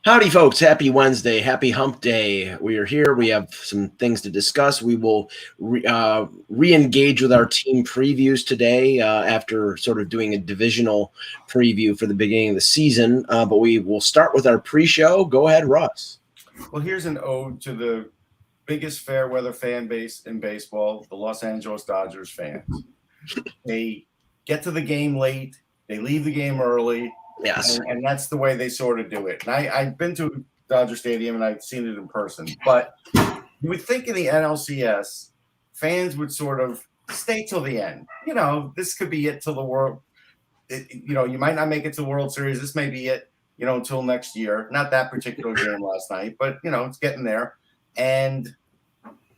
Howdy, folks. Happy Wednesday. Happy hump day. We are here. We have some things to discuss. We will re-engage with our team previews today after sort of doing a divisional preview for the beginning of the season. But we will start with our pre-show. Go ahead, Russ. Well, here's an ode to the biggest fair weather fan base in baseball, the Los Angeles Dodgers fans. They get to the game late. They leave the game early. Yes. And that's the way they sort of do it. And I've been to Dodger Stadium and I've seen it in person. But you would think in the NLCS, fans would sort of stay till the end. You know, this could be it till the world. You might not make it to the World Series. This may be it, until next year. Not that particular game last night, but, it's getting there. And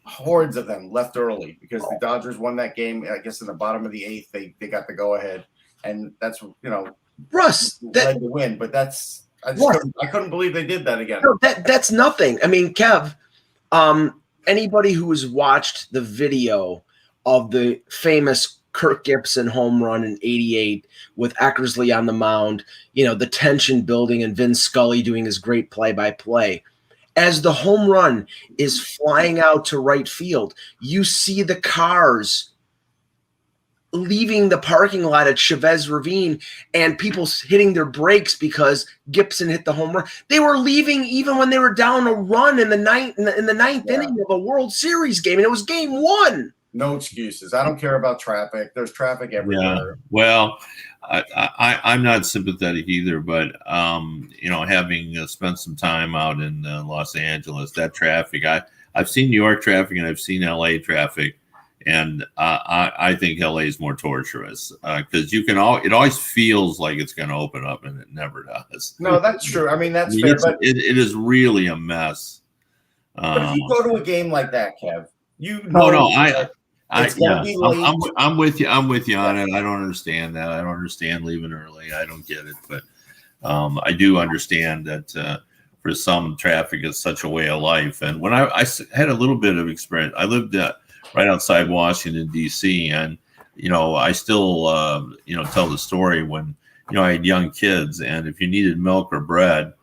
hordes of them left early because the Dodgers won that game. I guess in the bottom of the eighth, they got the go-ahead. And that's, Russ, led to win, but I couldn't believe they did that again. No, that's nothing. I mean, Kev, anybody who has watched the video of the famous Kirk Gibson home run in '88 with Eckersley on the mound, the tension building and Vin Scully doing his great play-by-play. As the home run is flying out to right field, you see the cars leaving the parking lot at Chavez Ravine and people hitting their brakes because Gibson hit the home run. They were leaving even when they were down a run in the ninth inning of a World Series game, and it was game one. No excuses. I don't care about traffic. There's traffic everywhere. Yeah. Well, I'm not sympathetic either, but having spent some time out in Los Angeles, that traffic, I've seen New York traffic and I've seen LA traffic. And I think LA is more torturous because it always feels like it's going to open up and it never does. No, that's true. I mean, that's fair. But it is really a mess. But if you go to a game like that, Kev, I'm with you. I'm with you on it. I don't understand that. I don't understand leaving early. I don't get it. But I do understand that for some, traffic is such a way of life. And when I had a little bit of experience, I lived right outside Washington, D.C. And, I still, tell the story when, I had young kids and if you needed milk or bread,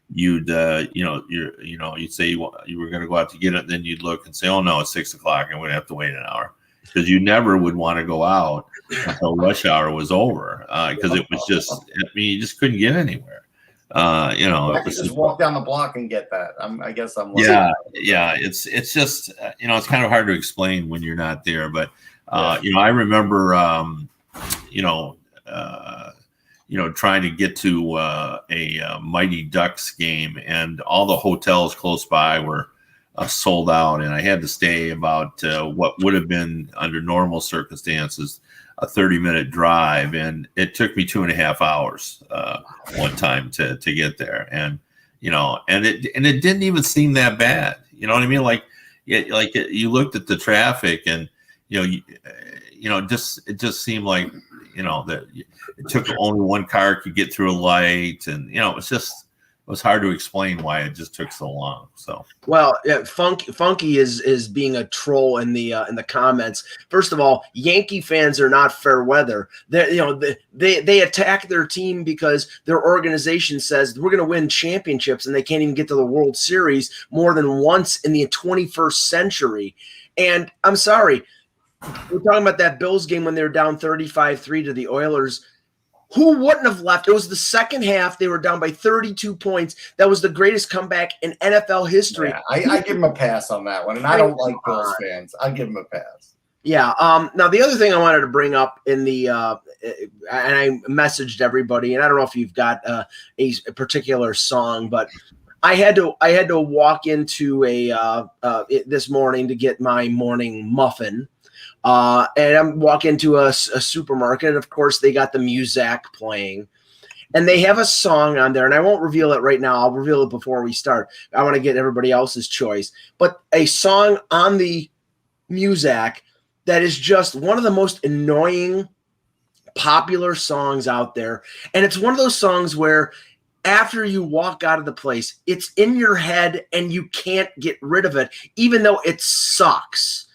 you'd say you were going to go out to get it. Then you'd look and say, oh no, it's 6:00 and we'd have to wait an hour because you never would want to go out until rush hour was over. Cause it was just, you just couldn't get anywhere. I could just walk down the block and get that. I guess I'm lucky. Yeah. It's just it's kind of hard to explain when you're not there. But I remember trying to get to a Mighty Ducks game, and all the hotels close by were sold out, and I had to stay about what would have been under normal circumstances a 30-minute drive, and it took me 2.5 hours one time to get there, and it didn't even seem that bad. You know what I mean? Like you looked at the traffic, and it just seemed like that it took only one car could get through a light, and it was hard to explain why it just took so long. So, well, yeah, Funky is being a troll in the comments. First of all, Yankee fans are not fair weather. They attack their team because their organization says we're going to win championships, and they can't even get to the World Series more than once in the 21st century. And I'm sorry, we're talking about that Bills game when they were down 35-3 to the Oilers. Who wouldn't have left? It was the second half. They were down by 32 points. That was the greatest comeback in NFL history. Yeah, I give him a pass on that one, and I don't like Bills fans. I give him a pass. Yeah. Now, the other thing I wanted to bring up in the and I messaged everybody, and I don't know if you've got a particular song, but I had to walk into this morning to get my morning muffin. And I'm walking into a supermarket, and of course they got the music playing, and they have a song on there, and I won't reveal it right now. I'll reveal it before we start. I want to get everybody else's choice, but a song on the music that is just one of the most annoying popular songs out there. And it's one of those songs where after you walk out of the place, it's in your head and you can't get rid of it, even though it sucks.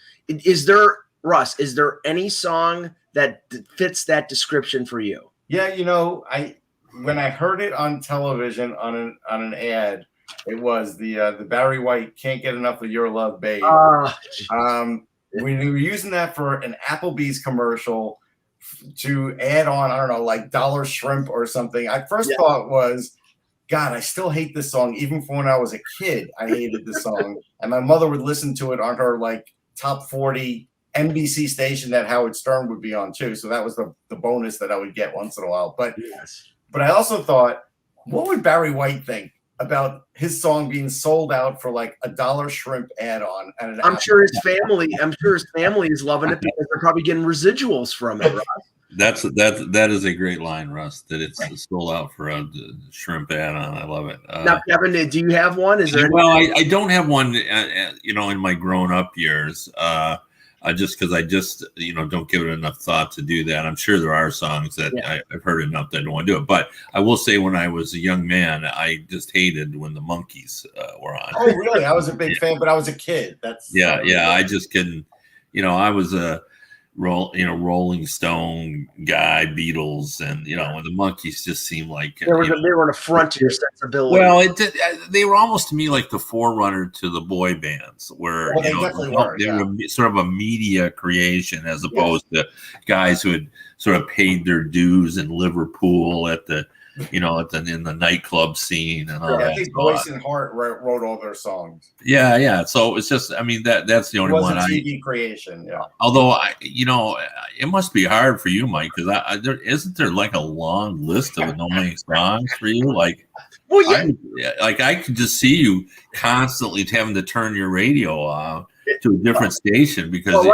Russ, is there any song that fits that description for you? Yeah, when I heard it on television on an ad, It was the Barry White "Can't Get Enough of Your Love, Babe." We were using that for an Applebee's commercial to add on, I don't know, like dollar shrimp or something. I first thought was, God, I still hate this song. Even from when I was a kid, I hated this song. And my mother would listen to it on her like top 40 NBC station that Howard Stern would be on too. So that was the bonus that I would get once in a while. But I also thought, what would Barry White think about his song being sold out for like a dollar shrimp add-on? I'm sure his family is loving it because they're probably getting residuals from it, Russ. That is a great line, Russ, that it's sold out for a shrimp add-on. I love it. Now, Kevin, do you have one? I don't have one, in my grown-up years, just because I just, don't give it enough thought to do that. I'm sure there are songs that I've heard enough that I don't want to do it. But I will say when I was a young man, I just hated when the Monkees were on. Oh, really? I was a big fan, but I was a kid. I just couldn't, I was a Rolling Stone guy, Beatles, and when the Monkees just seemed like they were an affront to your sensibility. Well, they were almost to me like the forerunner to the boy bands, where they were sort of a media creation as opposed to guys who had sort of paid their dues in Liverpool at the in the nightclub scene and all that. I think Boyce and Hart wrote all their sonds. Yeah. So it's just, that's the only one. It was a TV creation, yeah. Although it must be hard for you, Mike, because isn't there like a long list of annoying songs for you? Like, I could just see you constantly having to turn your radio off to a different station because.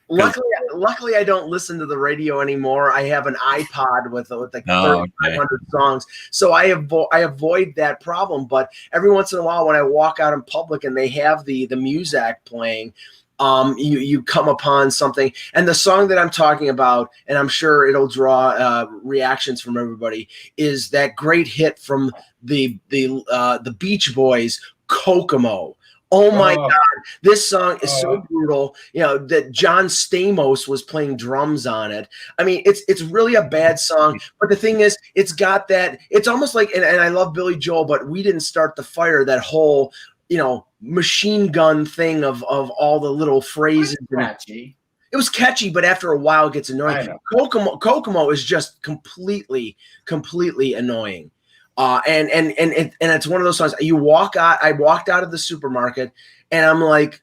Luckily, I don't listen to the radio anymore. I have an iPod with like 3,500 songs, so I avoid that problem. But every once in a while, when I walk out in public and they have the music playing, you come upon something. And the song that I'm talking about, and I'm sure it'll draw reactions from everybody, is that great hit from the Beach Boys, "Kokomo." Oh my God, this song is so brutal. That John Stamos was playing drums on it. It's really a bad song. But the thing is, it's got that. It's almost like, and I love Billy Joel, but we didn't start the fire. That whole, machine gun thing of all the little phrases. Catchy. It was catchy, but after a while, it gets annoying. Kokomo is just completely annoying. And it's one of those songs. I walked out of the supermarket and I'm like,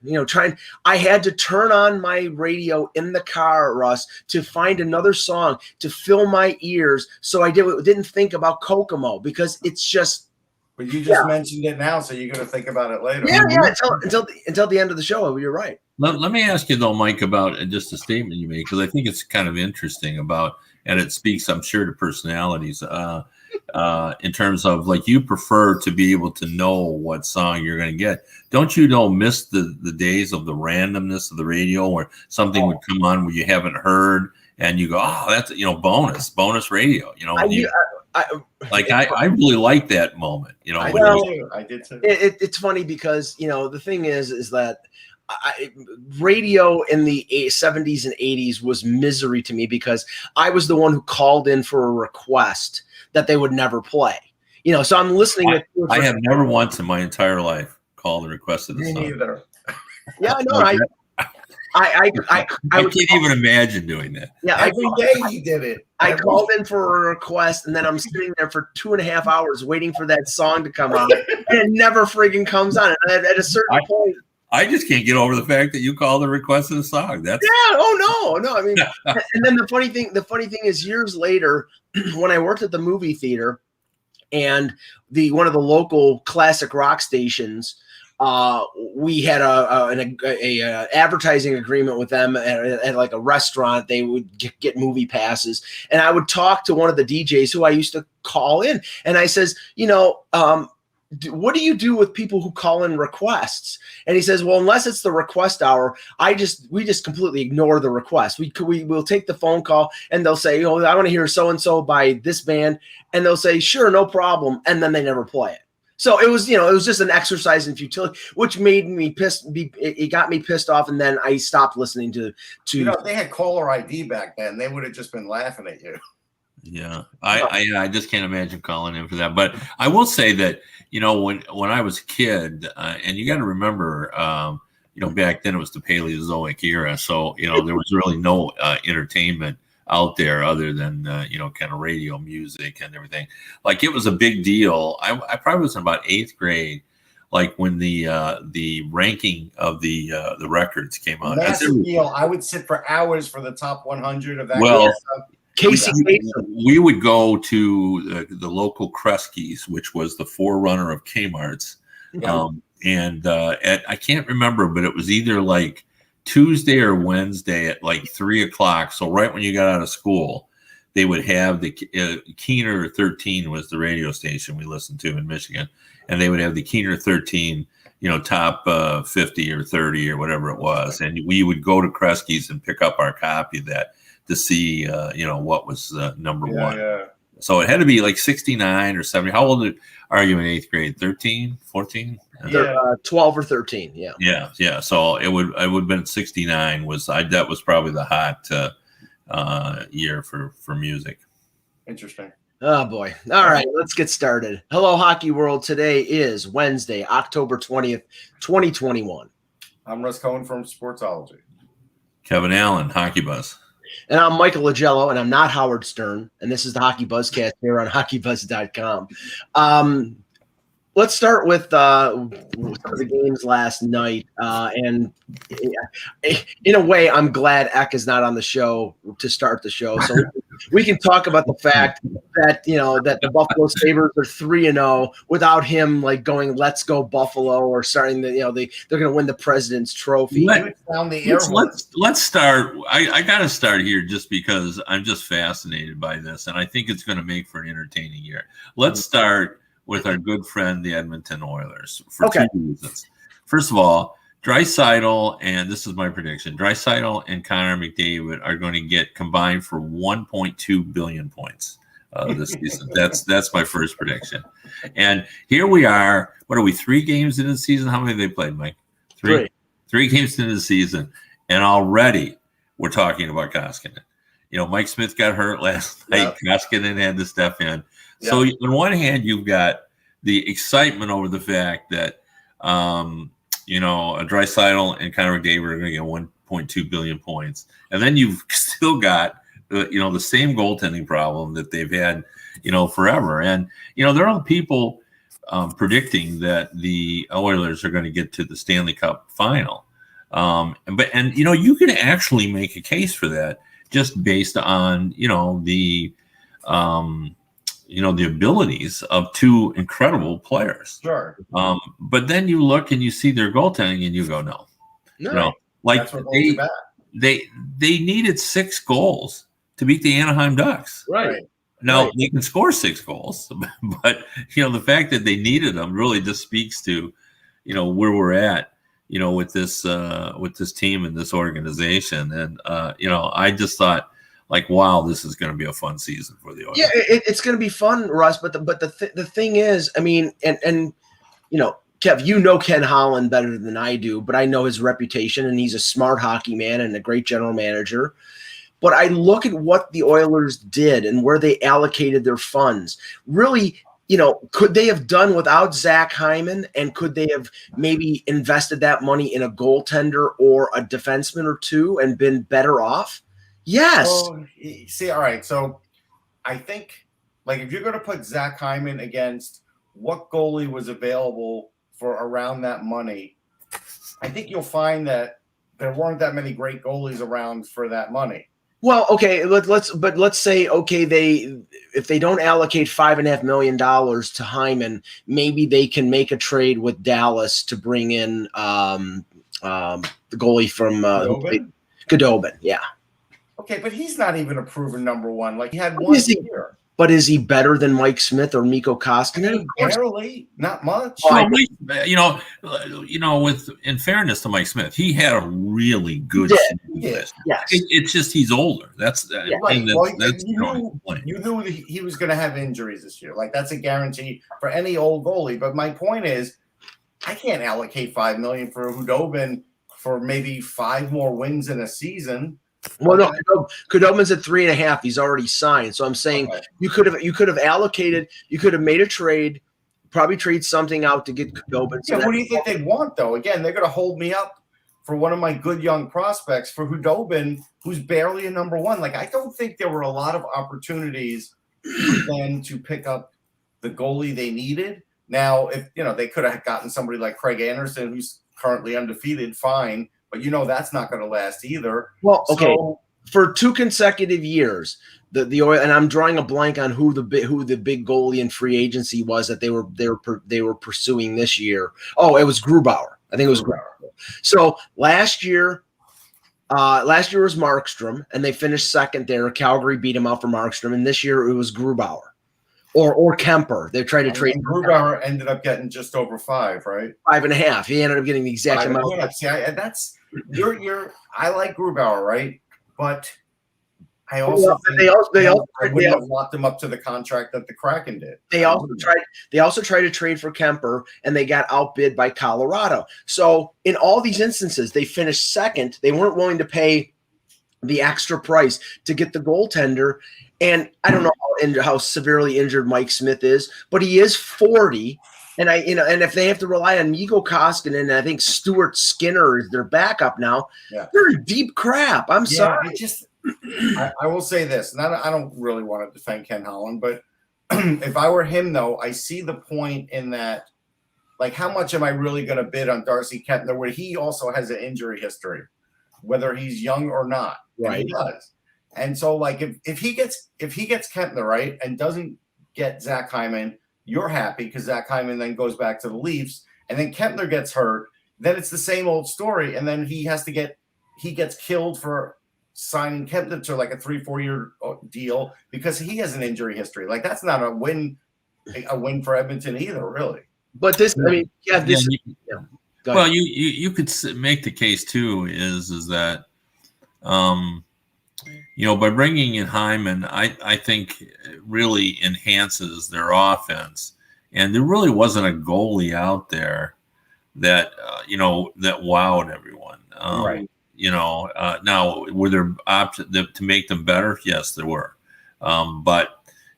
I had to turn on my radio in the car, Russ, to find another song to fill my ears. So I didn't think about Kokomo because it's just. But you just mentioned it now, so you're going to think about it later. Yeah. Until the end of the show, you're right. Let me ask you though, Mike, about just a statement you made, because I think it's kind of interesting and it speaks, I'm sure, to personalities. In terms of like you prefer to be able to know what song you're going to get. Don't you miss the days of the randomness of the radio where something would come on where you haven't heard and you go, oh, that's bonus radio. I really like that moment. I did too. It's funny because the thing is that. Radio in the 70s and 80s was misery to me because I was the one who called in for a request that they would never play. So I'm listening. I have never once in my entire life called and requested a song. Me neither. Yeah, I know. I can't even imagine doing that. Yeah, every day he did it. I called in for a request, and then I'm sitting there for 2.5 hours waiting for that song to come on, and it never friggin' comes on. And at a certain point. I just can't get over the fact that you called and requested a song. That's Oh no. And then the funny thing is, years later, when I worked at the movie theater, and one of the local classic rock stations, we had a advertising agreement with them at like a restaurant. They would get movie passes, and I would talk to one of the DJs who I used to call in, and I says, what do you do with people who call in requests? And he says, well, unless it's the request hour, we just completely ignore the request. We'll take the phone call and they'll say, I want to hear so-and-so by this band. And they'll say, sure, no problem. And then they never play it. So it was just an exercise in futility, which made me pissed. It got me pissed off. And then I stopped listening to. They had caller ID back then. They would have just been laughing at you. Yeah, I just can't imagine calling in for that. But I will say that when I was a kid, and you got to remember, back then it was the Paleozoic era, so there was really no entertainment out there other than kind of radio music and everything. Like it was a big deal. I probably was in about 8th grade, like when the ranking of the records came out. Massive deal. I would sit for hours for the top 100 of that. Well, stuff. Casey, we would go to the local Kresge's, which was the forerunner of Kmart's. Yeah. I can't remember, but it was either like Tuesday or Wednesday at like 3:00. So right when you got out of school, they would have the Keener 13 was the radio station we listened to in Michigan, and they would have the Keener 13, top 50 or 30 or whatever it was, and we would go to Kresge's and pick up our copy of that to see, what was number one. Yeah. So it had to be like 69 or 70. How old are you in 8th grade? 13, 14? 12 or 13. Yeah. Yeah. So it would have been 69 that was probably the hot year for music. Interesting. Oh boy. All right, let's get started. Hello, Hockey World. Today is Wednesday, October 20th, 2021. I'm Russ Cohen from Sportsology. Kevin Allen, Hockey Buzz. And I'm Michael Lagello, and I'm not Howard Stern. And this is the Hockey Buzzcast here on HockeyBuzz.com. Let's start with some of the games last night. And in a way, I'm glad Eck is not on the show to start the show. So we can talk about the fact that, that the Buffalo Sabres are 3-0 without him like going, let's go Buffalo, or starting they're going to win the President's Trophy. Let's start. I got to start here just because I'm just fascinated by this. And I think it's going to make for an entertaining year. Let's start with our good friend, the Edmonton Oilers, for 2 reasons. First of all, Draisaitl, and this is my prediction, Draisaitl and Connor McDavid are going to get combined for 1.2 billion points this season. That's my first prediction. And here we are. What are we, 3 games into the season? How many have they played, Mike? 3 games into the season, and already we're talking about Koskinen. Mike Smith got hurt last night. Koskinen had to step in. So on one hand, you've got the excitement over the fact that, Draisaitl and Connor McDavid are going to get 1.2 billion points. And then you've still got, the same goaltending problem that they've had, forever. And, there are people predicting that the Oilers are going to get to the Stanley Cup final. You can actually make a case for that just based on, the abilities of 2 incredible players. Sure. But then you look and you see their goaltending and you go, no. Like they needed 6 goals to beat the Anaheim Ducks. Right. Now they can score 6 goals, but the fact that they needed them really just speaks to, where we're at, with this team and this organization. And I just thought, like, wow, this is going to be a fun season for the Oilers. Yeah, it's going to be fun, Russ. But the thing is, I mean, and Kev, Ken Holland better than I do, but I know his reputation, and he's a smart hockey man and a great general manager. But I look at what the Oilers did and where they allocated their funds. Really, could they have done without Zach Hyman, and could they have maybe invested that money in a goaltender or a defenseman or 2 and been better off? Yes. Well, see, all right. So I think, like, if you're going to put Zach Hyman against what goalie was available for around that money, I think you'll find that there weren't that many great goalies around for that money. Well, okay, let's say, if they don't allocate $5.5 million to Hyman, maybe they can make a trade with Dallas to bring in the goalie from Godobin. Yeah. Okay, but he's not even a proven number one. Like, he had one year. But is he better than Mike Smith or Mikko Koskinen? Barely, not much. With in fairness to Mike Smith, he had a really good season. Yes. It's just he's older. That's right. You knew that he was going to have injuries this year. Like, that's a guarantee for any old goalie. But my point is, I can't allocate $5 million for Hudobin for maybe 5 more wins in a season. Well, no, Khudobin's at 3.5. He's already signed. So I'm saying you could have allocated. You could have made a trade, probably trade something out to get Khudobin. Yeah, what do you think they'd want though? Again, they're going to hold me up for one of my good young prospects for Khudobin, who's barely a number one. Like I don't think there were a lot of opportunities for them to pick up the goalie they needed. Now, if they could have gotten somebody like Craig Anderson, who's currently undefeated, fine. But that's not going to last either. Well, okay. So, for 2 consecutive years, the Oilers, and I'm drawing a blank on who the big goalie in free agency was that they were pursuing this year. Oh, it was Grubauer. I think it was Grubauer. So last year was Markstrom, and they finished second there. Calgary beat him out for Markstrom, and this year it was Grubauer. Or Kemper. They tried to trade. Grubauer ended up getting just over 5, right? 5.5. He ended up getting the exact amount. See, I like Grubauer, right? But I also they would have locked him up to the contract that the Kraken did. They also tried to trade for Kemper, and they got outbid by Colorado. So in all these instances, they finished second. They weren't willing to pay the extra price to get the goaltender. And I don't know how severely injured Mike Smith is, but he is 40. And and if they have to rely on Mikko Koskinen and I think Stuart Skinner is their backup now, they're in deep crap. I'm sorry. I will say this, and I don't really want to defend Ken Holland, but if I were him, though, I see the point in that, like, how much am I really going to bid on Darcy Kempner, where he also has an injury history, whether he's young or not. Right. He does. And so, like, if he gets Kempner right and doesn't get Zach Hyman, you're happy because Zach Hyman then goes back to the Leafs, and then Kempner gets hurt. Then it's the same old story, and then he gets killed for signing Kempner to like a 3-4 year deal because he has an injury history. Like that's not a win for Edmonton either, really. But this, I mean, well, you could make the case too is that. By bringing in Hyman, I think it really enhances their offense. And there really wasn't a goalie out there that, that wowed everyone. Right. Now, were there options to make them better? Yes, there were. And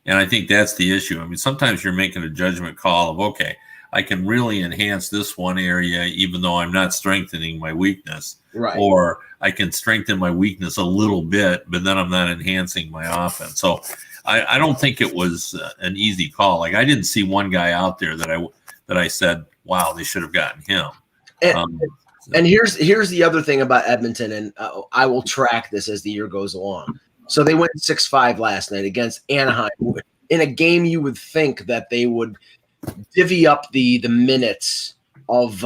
I think that's the issue. I mean, sometimes you're making a judgment call of, okay, I can really enhance this one area, even though I'm not strengthening my weakness. Right. Or I can strengthen my weakness a little bit, but then I'm not enhancing my offense. So I don't think it was an easy call. Like I didn't see one guy out there that I said, wow, they should have gotten him. And here's the other thing about Edmonton, and I will track this as the year goes along. So they went 6-5 last night against Anaheim in a game you would think that they would divvy up the minutes of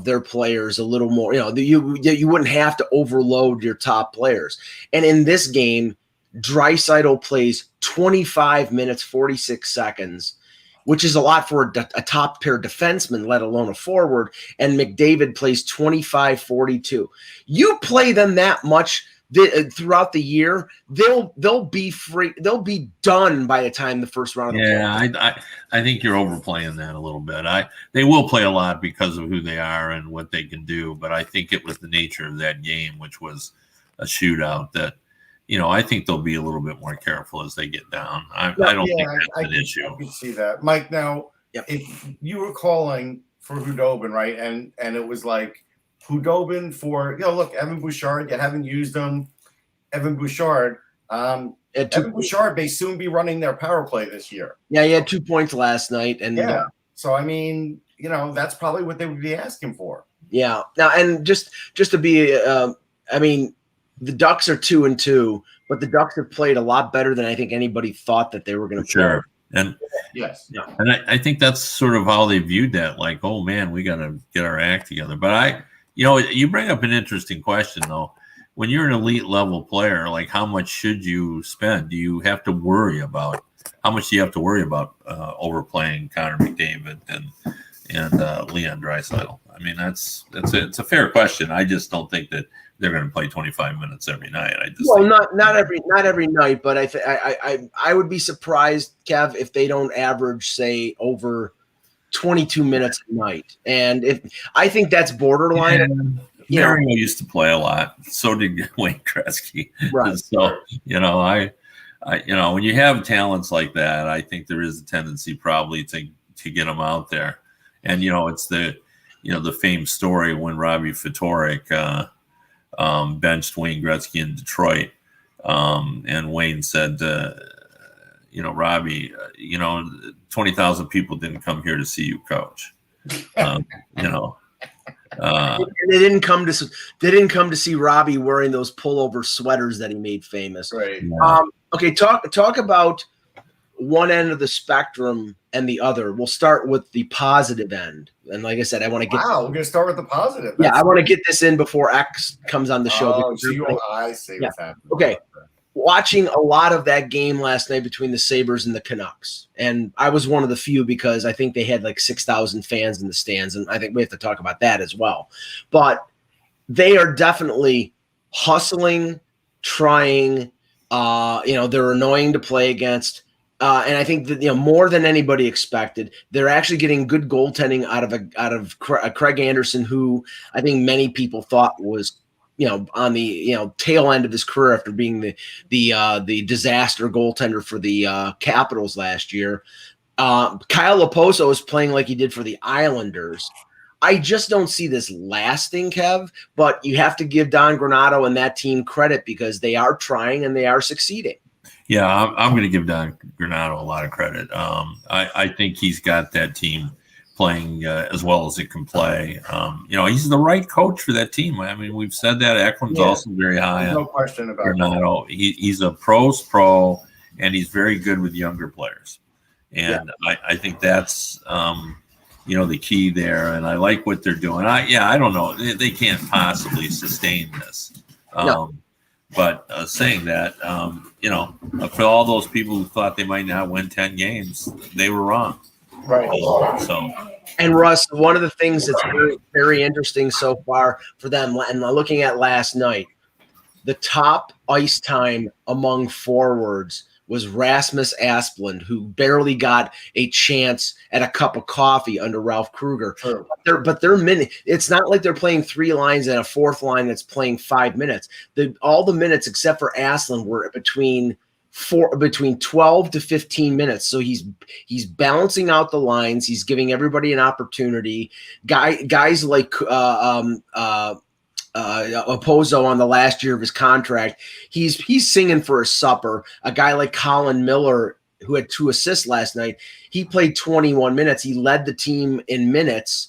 their players a little more. You wouldn't have to overload your top players. And in this game, Draisaitl plays 25 minutes 46 seconds, which is a lot for a top pair defenseman, let alone a forward. And McDavid plays 25-42. You play them that much throughout the year, they'll be free. They'll be done by the time the first round. I think you're overplaying that a little bit. They will play a lot because of who they are and what they can do. But I think it was the nature of that game, which was a shootout, that I think they'll be a little bit more careful as they get down. I don't think that's an issue. I can see that, Mike. Now, if you were calling for Khudobin, right, and it was like Khudobin for look, Evan Bouchard, you haven't used him. Evan Bouchard may soon be running their power play this year. Yeah, he had 2 points last night, and so I mean, that's probably what they would be asking for. Yeah. Now, and just to be, I mean, the Ducks are 2-2, but the Ducks have played a lot better than I think anybody thought that they were going to play. Sure. And yes, and I think that's sort of how they viewed that. Like, oh man, we got to get our act together. But you bring up an interesting question though. When you're an elite level player, like how much should you spend? Do you have to worry about overplaying Connor McDavid and Leon Draisaitl? I mean, it's a fair question. I just don't think that they're going to play 25 minutes every night. Not every night, but I would be surprised, Kev, if they don't average, say, over 22 minutes a night. And I think that's borderline. Mario used to play a lot. So did Wayne Gretzky. Right. So, I when you have talents like that, I think there is a tendency probably to get them out there. And, it's the famous story when Robbie Ftorek benched Wayne Gretzky in Detroit. And Wayne said, Robbie, 20,000 people didn't come here to see you coach. They didn't come to see Robbie wearing those pullover sweaters that he made famous. Right. Okay, talk about one end of the spectrum and the other. We'll start with the positive end. And like I said, I want to get we're going to start with the positive. I want to get this in before X comes on the show. I see what's happening. Okay. Watching a lot of that game last night between the Sabres and the Canucks. And I was one of the few because I think they had like 6,000 fans in the stands. And I think we have to talk about that as well. But they are definitely hustling, trying. They're annoying to play against. And I think that, more than anybody expected, they're actually getting good goaltending out of Craig Anderson, who I think many people thought was, on the tail end of his career after being the disaster goaltender for the Capitals last year. Kyle Laposo is playing like he did for the Islanders. I just don't see this lasting, Kev, but you have to give Don Granato and that team credit because they are trying and they are succeeding. Yeah, I'm going to give Don Granato a lot of credit. I think he's got that team playing as well as it can play. He's the right coach for that team. I mean, we've said that. Eklund's also very high. No question about Granato. He's a pro's pro, and he's very good with younger players. And I think that's the key there. And I like what they're doing. I don't know. They can't possibly sustain this. But saying that, for all those people who thought they might not win 10 games, they were wrong. Right. And Russ, one of the things that's very, very interesting so far for them, and looking at last night, the top ice time among forwards was Rasmus Asplund, who barely got a chance at a cup of coffee under Ralph Kruger. Sure. But they're minute. It's not like they're playing three lines and a fourth line that's playing 5 minutes. All the minutes except for Asplund were between 12 to 15 minutes. So he's balancing out the lines. He's giving everybody an opportunity. Guys like Opozo on the last year of his contract, he's singing for his supper. A guy like Colin Miller, who had 2 assists last night, he played 21 minutes. He led the team in minutes.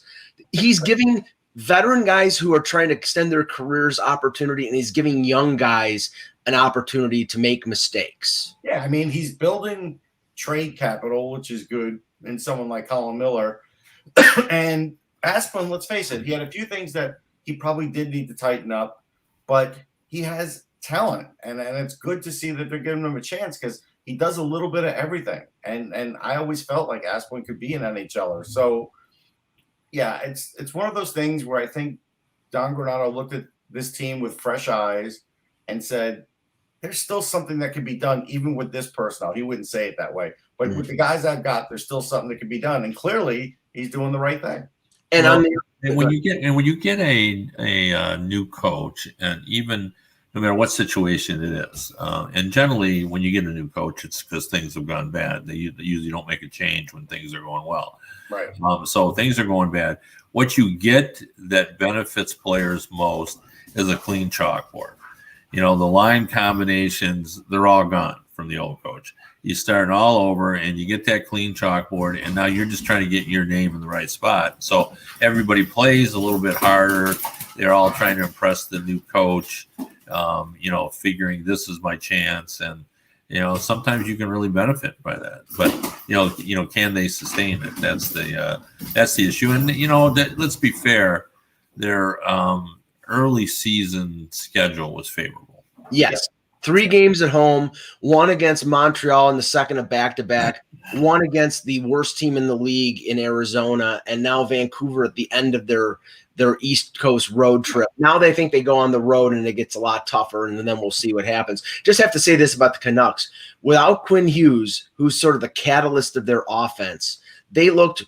He's giving veteran guys who are trying to extend their careers opportunity, and he's giving young guys an opportunity to make mistakes. Yeah, I mean, he's building trade capital, which is good in someone like Colin Miller. And Asplund, let's face it, he had a few things that he probably did need to tighten up, but he has talent, and it's good to see that they're giving him a chance because he does a little bit of everything. And I always felt like Asplund could be an NHLer. So, yeah, it's one of those things where I think Don Granato looked at this team with fresh eyes and said, there's still something that can be done even with this personnel. He wouldn't say it that way. But with the guys I've got, there's still something that can be done. And clearly he's doing the right thing. And when you get a new coach, and even no matter what situation it is, and generally when you get a new coach, it's because things have gone bad. They usually don't make a change when things are going well. Right. So things are going bad. What you get that benefits players most is a clean chalkboard. The line combinations, they're all gone from the old coach. You start all over and you get that clean chalkboard, and now you're just trying to get your name in the right spot. So everybody plays a little bit harder. They're all trying to impress the new coach, figuring this is my chance. And, sometimes you can really benefit by that. But, can they sustain it? That's the issue. And, let's be fair, their early season schedule was favorable. Yes. 3 games at home, 1 against Montreal in the second of back-to-back, 1 against the worst team in the league in Arizona, and now Vancouver at the end of their East Coast road trip. Now they think they go on the road and it gets a lot tougher, and then we'll see what happens. Just have to say this about the Canucks. Without Quinn Hughes, who's sort of the catalyst of their offense, they looked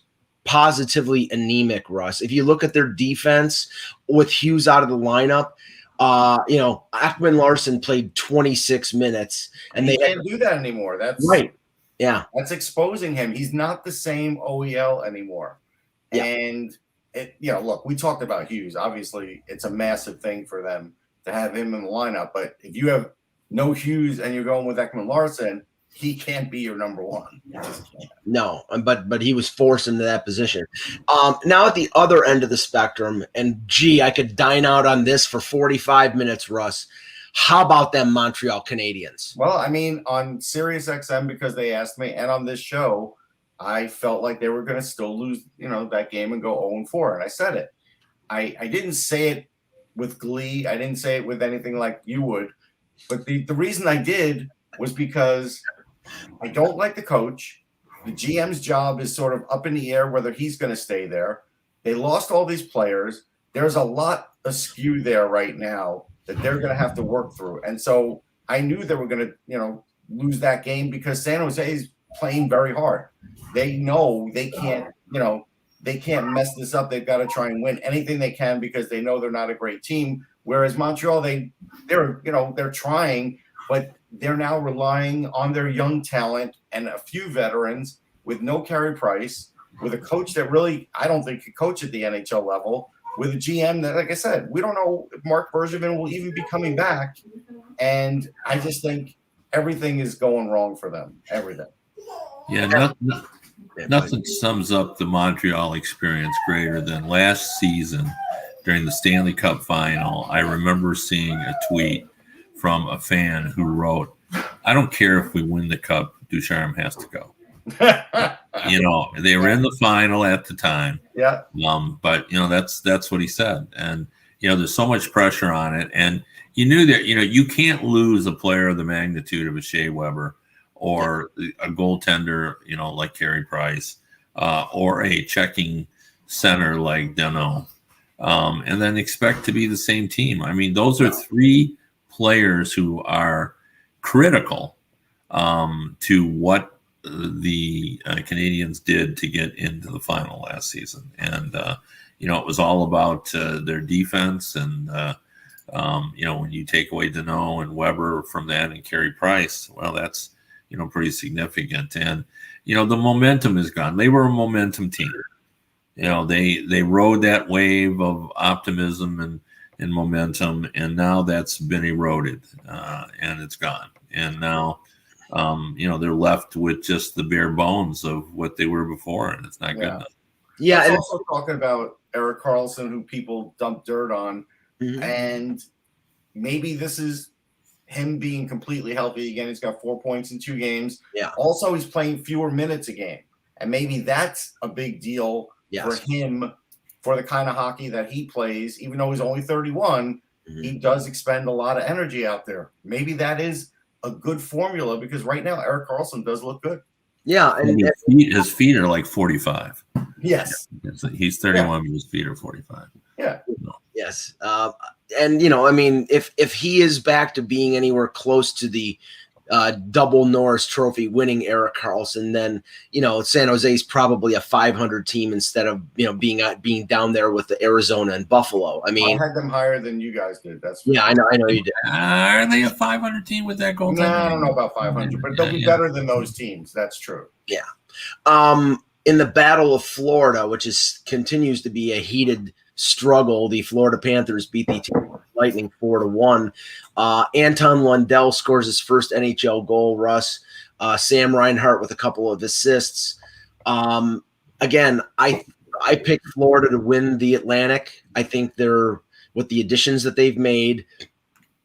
positively anemic, Russ. If you look at their defense with Hughes out of the lineup, Ekman Larson played 26 minutes, and they can't do that anymore. That's right. Yeah, that's exposing him. He's not the same OEL anymore. Yeah. And look, we talked about Hughes. Obviously, it's a massive thing for them to have him in the lineup. But if you have no Hughes and you're going with Ekman Larson, he can't be your number one. No, but he was forced into that position. Now at the other end of the spectrum, and I could dine out on this for 45 minutes, Russ. How about them Montreal Canadiens? Well, I mean, on Sirius XM, because they asked me, and on this show, I felt like they were going to still lose, that game and go 0-4. And I said it. I didn't say it with glee. I didn't say it with anything like you would. But the reason I did was because I don't like the coach. The GM's job is sort of up in the air whether he's going to stay there. They lost all these players. There's a lot askew there right now that they're going to have to work through. And so I knew they were going to, lose that game because San Jose is playing very hard. They know they can't, they can't mess this up. They've got to try and win anything they can because they know they're not a great team. Whereas Montreal, they're trying, but they're now relying on their young talent and a few veterans with no Carey Price, with a coach that really, I don't think could coach at the NHL level, with a GM that, like I said, we don't know if Mark Bergevin will even be coming back. And I just think everything is going wrong for them. Everything. Yeah, nothing sums up the Montreal experience greater than last season during the Stanley Cup final. I remember seeing a tweet from a fan who wrote, "I don't care if we win the cup, Ducharme has to go." They were in the final at the time. Yeah. But that's what he said. And there's so much pressure on it. And you knew that, you can't lose a player of the magnitude of a Shea Weber or a goaltender, like Carey Price, or a checking center like Danault, and then expect to be the same team. I mean, those are three players who are critical to what the Canadiens did to get into the final last season. And, it was all about their defense. And, when you take away Danault and Weber from that and Carey Price, well, that's, pretty significant. And, the momentum is gone. They were a momentum team. They rode that wave of optimism and momentum, and now that's been eroded and it's gone. And now, they're left with just the bare bones of what they were before, and it's not good enough. Yeah, and also talking about Erik Karlsson, who people dump dirt on, and maybe this is him being completely healthy again. He's got 4 points in 2 games. Yeah. Also, he's playing fewer minutes a game, and maybe that's a big deal for him for the kind of hockey that he plays. Even though he's only 31, he does expend a lot of energy out there. Maybe that is a good formula because right now Erik Karlsson does look good. Yeah, and his feet are like 45. Yes, he's 31, but his feet are 45. Yeah. Yes, and if he is back to being anywhere close to the double Norris Trophy winning Erik Karlsson, then San Jose is probably a 500 team instead of being down there with the Arizona and Buffalo. I had them higher than you guys did. That's I know you did. Are they a 500 team with that goal? No, I don't know about 500, but they'll be better than those teams. That's true. Yeah. In the Battle of Florida, which continues to be a heated struggle, the Florida Panthers beat the Tampa Lightning 4-1. Anton Lundell scores his first NHL goal. Russ, Sam Reinhart with a couple of assists. Again, I picked Florida to win the Atlantic. I think they're, with the additions that they've made,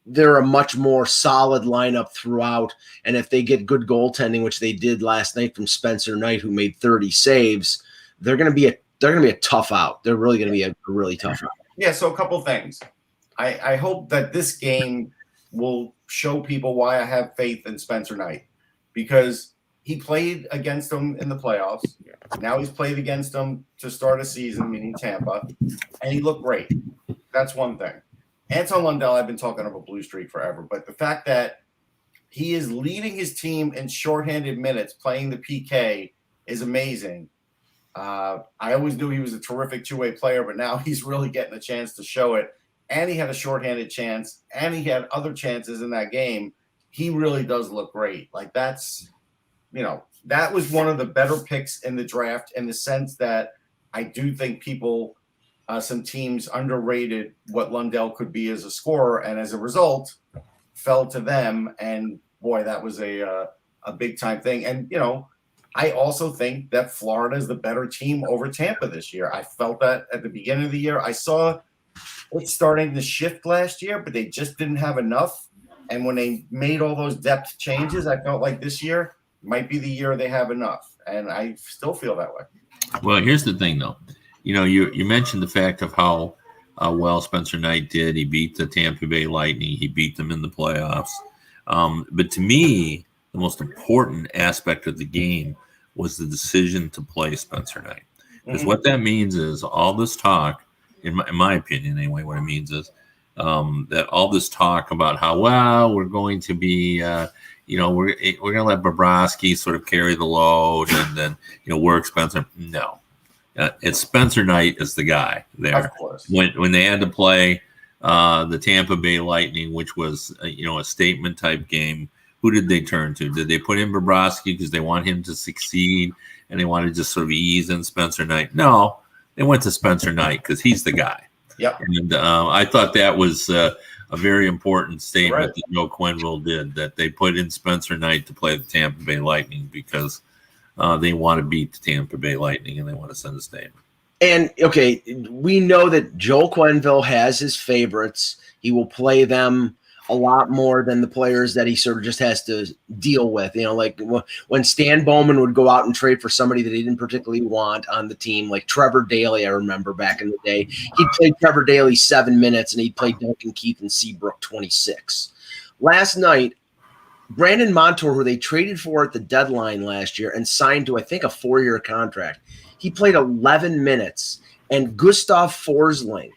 they're a much more solid lineup throughout. And if they get good goaltending, which they did last night from Spencer Knight, who made 30 saves, they're going to be a tough out. They're really going to be a really tough out. Yeah. So a couple things. I hope that this game will show people why I have faith in Spencer Knight, because he played against them in the playoffs. Now he's played against them to start a season, meaning Tampa, and he looked great. That's one thing. Anton Lundell, I've been talking about Blue Streak forever, but the fact that he is leading his team in shorthanded minutes, playing the PK, is amazing. I always knew he was a terrific two-way player, but now he's really getting a chance to show it. And he had a shorthanded chance, and he had other chances in that game. He really does look great. Like that's, that was one of the better picks in the draft in the sense that I do think people, some teams underrated what Lundell could be as a scorer, and as a result, fell to them. And boy, that was a big time thing. And I also think that Florida is the better team over Tampa this year. I felt that at the beginning of the year. I saw it starting to shift last year, but they just didn't have enough. And when they made all those depth changes, I felt like this year might be the year they have enough. And I still feel that way. Well, here's the thing, though. You mentioned the fact of how well Spencer Knight did. He beat the Tampa Bay Lightning. He beat them in the playoffs. But to me, the most important aspect of the game was the decision to play Spencer Knight. Because what that means is all this talk, in my opinion anyway, what it means is that all this talk about how, well, we're going to be, we're going to let Bobrovsky sort of carry the load and then, work Spencer. No. It's Spencer Knight is the guy there. Of course. When they had to play the Tampa Bay Lightning, which was, a statement type game, who did they turn to? Did they put in Bobrovsky because they want him to succeed and they want to just sort of ease in Spencer Knight? No, they went to Spencer Knight because he's the guy. Yep. And I thought that was a very important statement that Joe Quenneville did, that they put in Spencer Knight to play the Tampa Bay Lightning because they want to beat the Tampa Bay Lightning and they want to send a statement. And, okay, we know that Joe Quenneville has his favorites. He will play them a lot more than the players that he sort of just has to deal with. Like when Stan Bowman would go out and trade for somebody that he didn't particularly want on the team, like Trevor Daley, I remember back in the day. He'd play Trevor Daley 7 minutes, and he'd play Duncan Keith and Seabrook 26. Last night, Brandon Montour, who they traded for at the deadline last year and signed to, I think, a 4-year contract, he played 11 minutes, and Gustav Forsling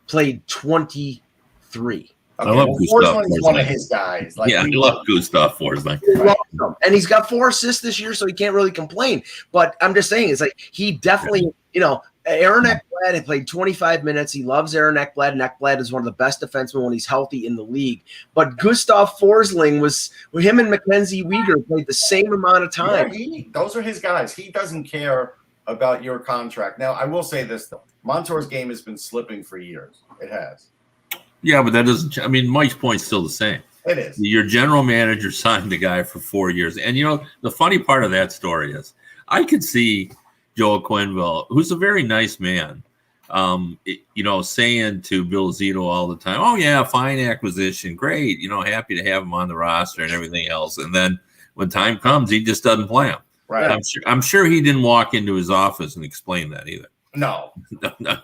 played 23. Okay, I love Gustav Forsling's one of his guys. I love Gustav Forsling. And he's got 4 assists this year, so he can't really complain. But I'm just saying, it's like he definitely, Aaron Ekblad had played 25 minutes. He loves Aaron Ekblad, and Ekblad is one of the best defensemen when he's healthy in the league. But Gustav Forsling with him and Mackenzie Weegar played the same amount of time. Yeah, those are his guys. He doesn't care about your contract. Now, I will say this, though. Montour's game has been slipping for years. It has. Yeah, but that doesn't. Mike's point's still the same. It is. Your general manager signed the guy for 4 years, and the funny part of that story is, I could see Joel Quenneville, who's a very nice man, saying to Bill Zito all the time, "Oh yeah, fine acquisition, great, happy to have him on the roster and everything else." And then when time comes, he just doesn't play him. Right. I'm sure he didn't walk into his office and explain that either. No,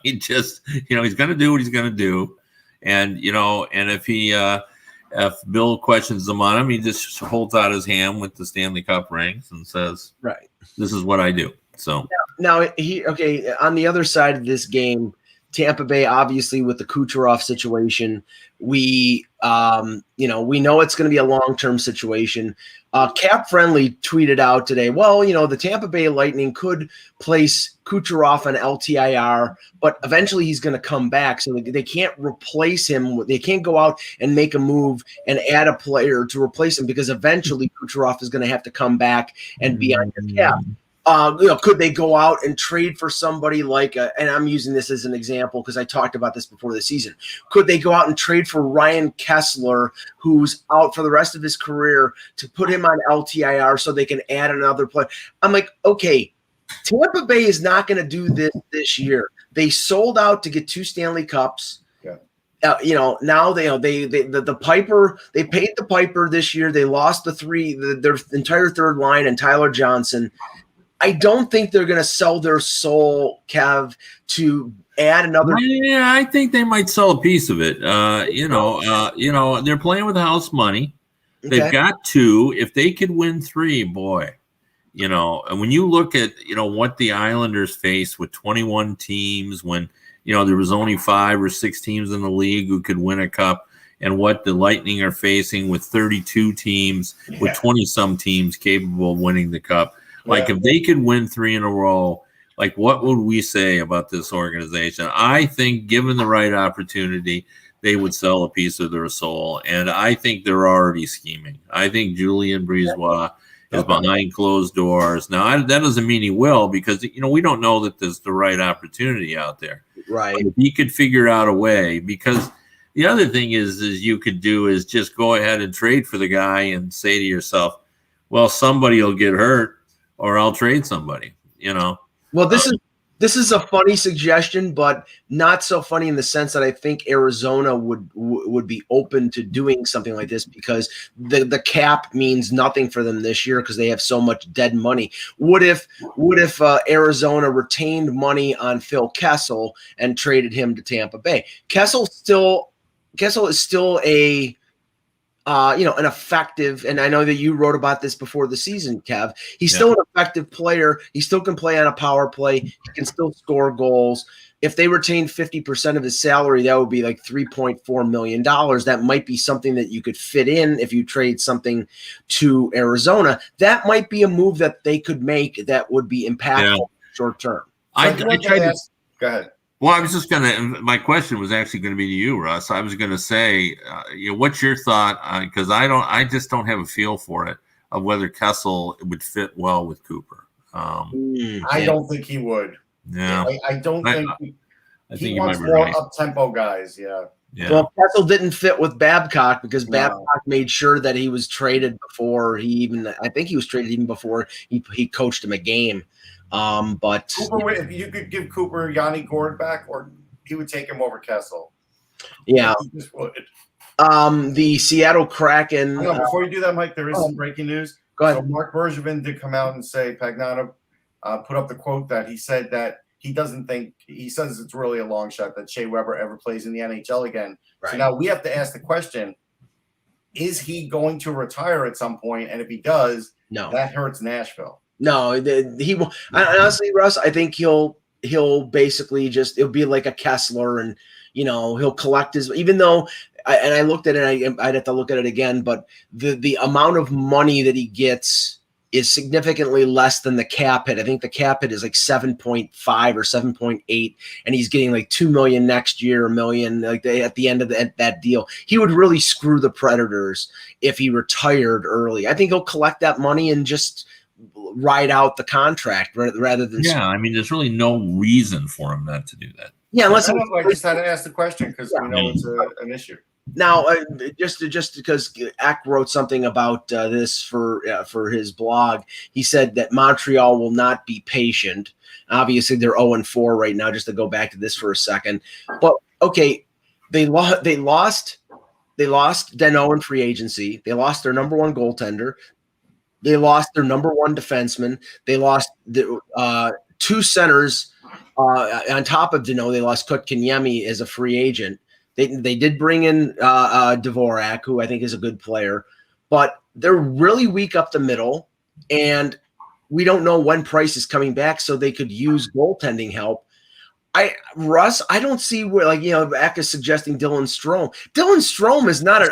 he just, he's going to do what he's going to do. And, and if Bill questions him on him, he just holds out his hand with the Stanley Cup rings and says, right, this is what I do. So now on the other side of this game, Tampa Bay, obviously with the Kucherov situation, we know it's going to be a long-term situation. Cap Friendly tweeted out today, the Tampa Bay Lightning could place Kucherov on LTIR, but eventually he's going to come back. So they can't replace him. They can't go out and make a move and add a player to replace him because eventually Kucherov is going to have to come back and be on your cap. Could they go out and trade for somebody like, and I'm using this as an example because I talked about this before the season. Could they go out and trade for Ryan Kessler, who's out for the rest of his career, to put him on LTIR so they can add another player? I'm like, okay, Tampa Bay is not going to do this year. They sold out to get 2 Stanley Cups. Now the Piper, they paid the Piper this year. They lost their entire third line and Tyler Johnson. I don't think they're going to sell their soul, Kev, to add another. Yeah, I think they might sell a piece of it. They're playing with house money. Okay. They've got 2. If they could win 3, boy, and when you look at, what the Islanders face with 21 teams, when, there was only 5 or 6 teams in the league who could win a cup, and what the Lightning are facing with 32 teams, with 20-some teams capable of winning the cup. Like if they could win 3 in a row Like, what would we say about this organization? I think given the right opportunity, they would sell a piece of their soul. And I think they're already scheming. I think Julien Brisebois is behind closed doors. Now, that doesn't mean he will, because, we don't know that there's the right opportunity out there. Right. But if he could figure out a way, because the other thing is you could do is just go ahead and trade for the guy and say to yourself, well, somebody will get hurt or I'll trade somebody, Well, this is a funny suggestion, but not so funny in the sense that I think Arizona would be open to doing something like this, because the cap means nothing for them this year because they have so much dead money. What if Arizona retained money on Phil Kessel and traded him to Tampa Bay? Kessel is still a an effective, and I know that you wrote about this before the season, Kev. He's still an effective player. He still can play on a power play. He can still score goals. If they retain 50% of his salary, that would be like $3.4 million. That might be something that you could fit in if you trade something to Arizona. That might be a move that they could make that would be impactful short term. I tried to go ahead. Well, I was just my question was actually going to be to you, Russ. I was going to say, what's your thought? Because I just don't have a feel for it of whether Kessel would fit well with Cooper. I don't think he would. Yeah. I don't think I he wants more up-tempo guys. Yeah. Well, Kessel didn't fit with Babcock because Babcock made sure that he was traded before I think he was traded even before he coached him a game. But Cooper, if you could give Cooper Yanni Gourde back, or he would take him over Kessel. Yeah. He just would. The Seattle Kraken. Before you do that, Mike, there is some breaking news. Go ahead. So Mark Bergevin did come out and say, Pagnotta put up the quote that he said that he says it's really a long shot that Shea Weber ever plays in the NHL again. Right. So now we have to ask the question, is he going to retire at some point? And if he does, that hurts Nashville. No, he will. Honestly, Russ, I think he'll basically it'll be like a Kessler, and he'll collect his. Even though, I looked at it, I'd have to look at it again, but the amount of money that he gets is significantly less than the cap hit. I think the cap hit is like 7.5 or 7.8, and he's getting like $2 million next year, $1 million at the end of that deal. He would really screw the Predators if he retired early. I think he'll collect that money and just ride out the contract rather than. Yeah, I mean, there's really no reason for him not to do that. Yeah, unless I just had to ask the question because we know it's an issue. Now, just because Eck wrote something about this for his blog, he said that Montreal will not be patient. Obviously, they're 0-4 right now. Just to go back to this for a second, but okay, they lost Danault in free agency. They lost their number one goaltender. They lost their number one defenseman. They lost two centers on top of Danault. They lost Kotkaniemi as a free agent. They did bring in Dvorak, who I think is a good player, but they're really weak up the middle, and we don't know when Price is coming back, so they could use goaltending help. Russ, I don't see where, Eck is suggesting Dylan Strome. Dylan Strome is not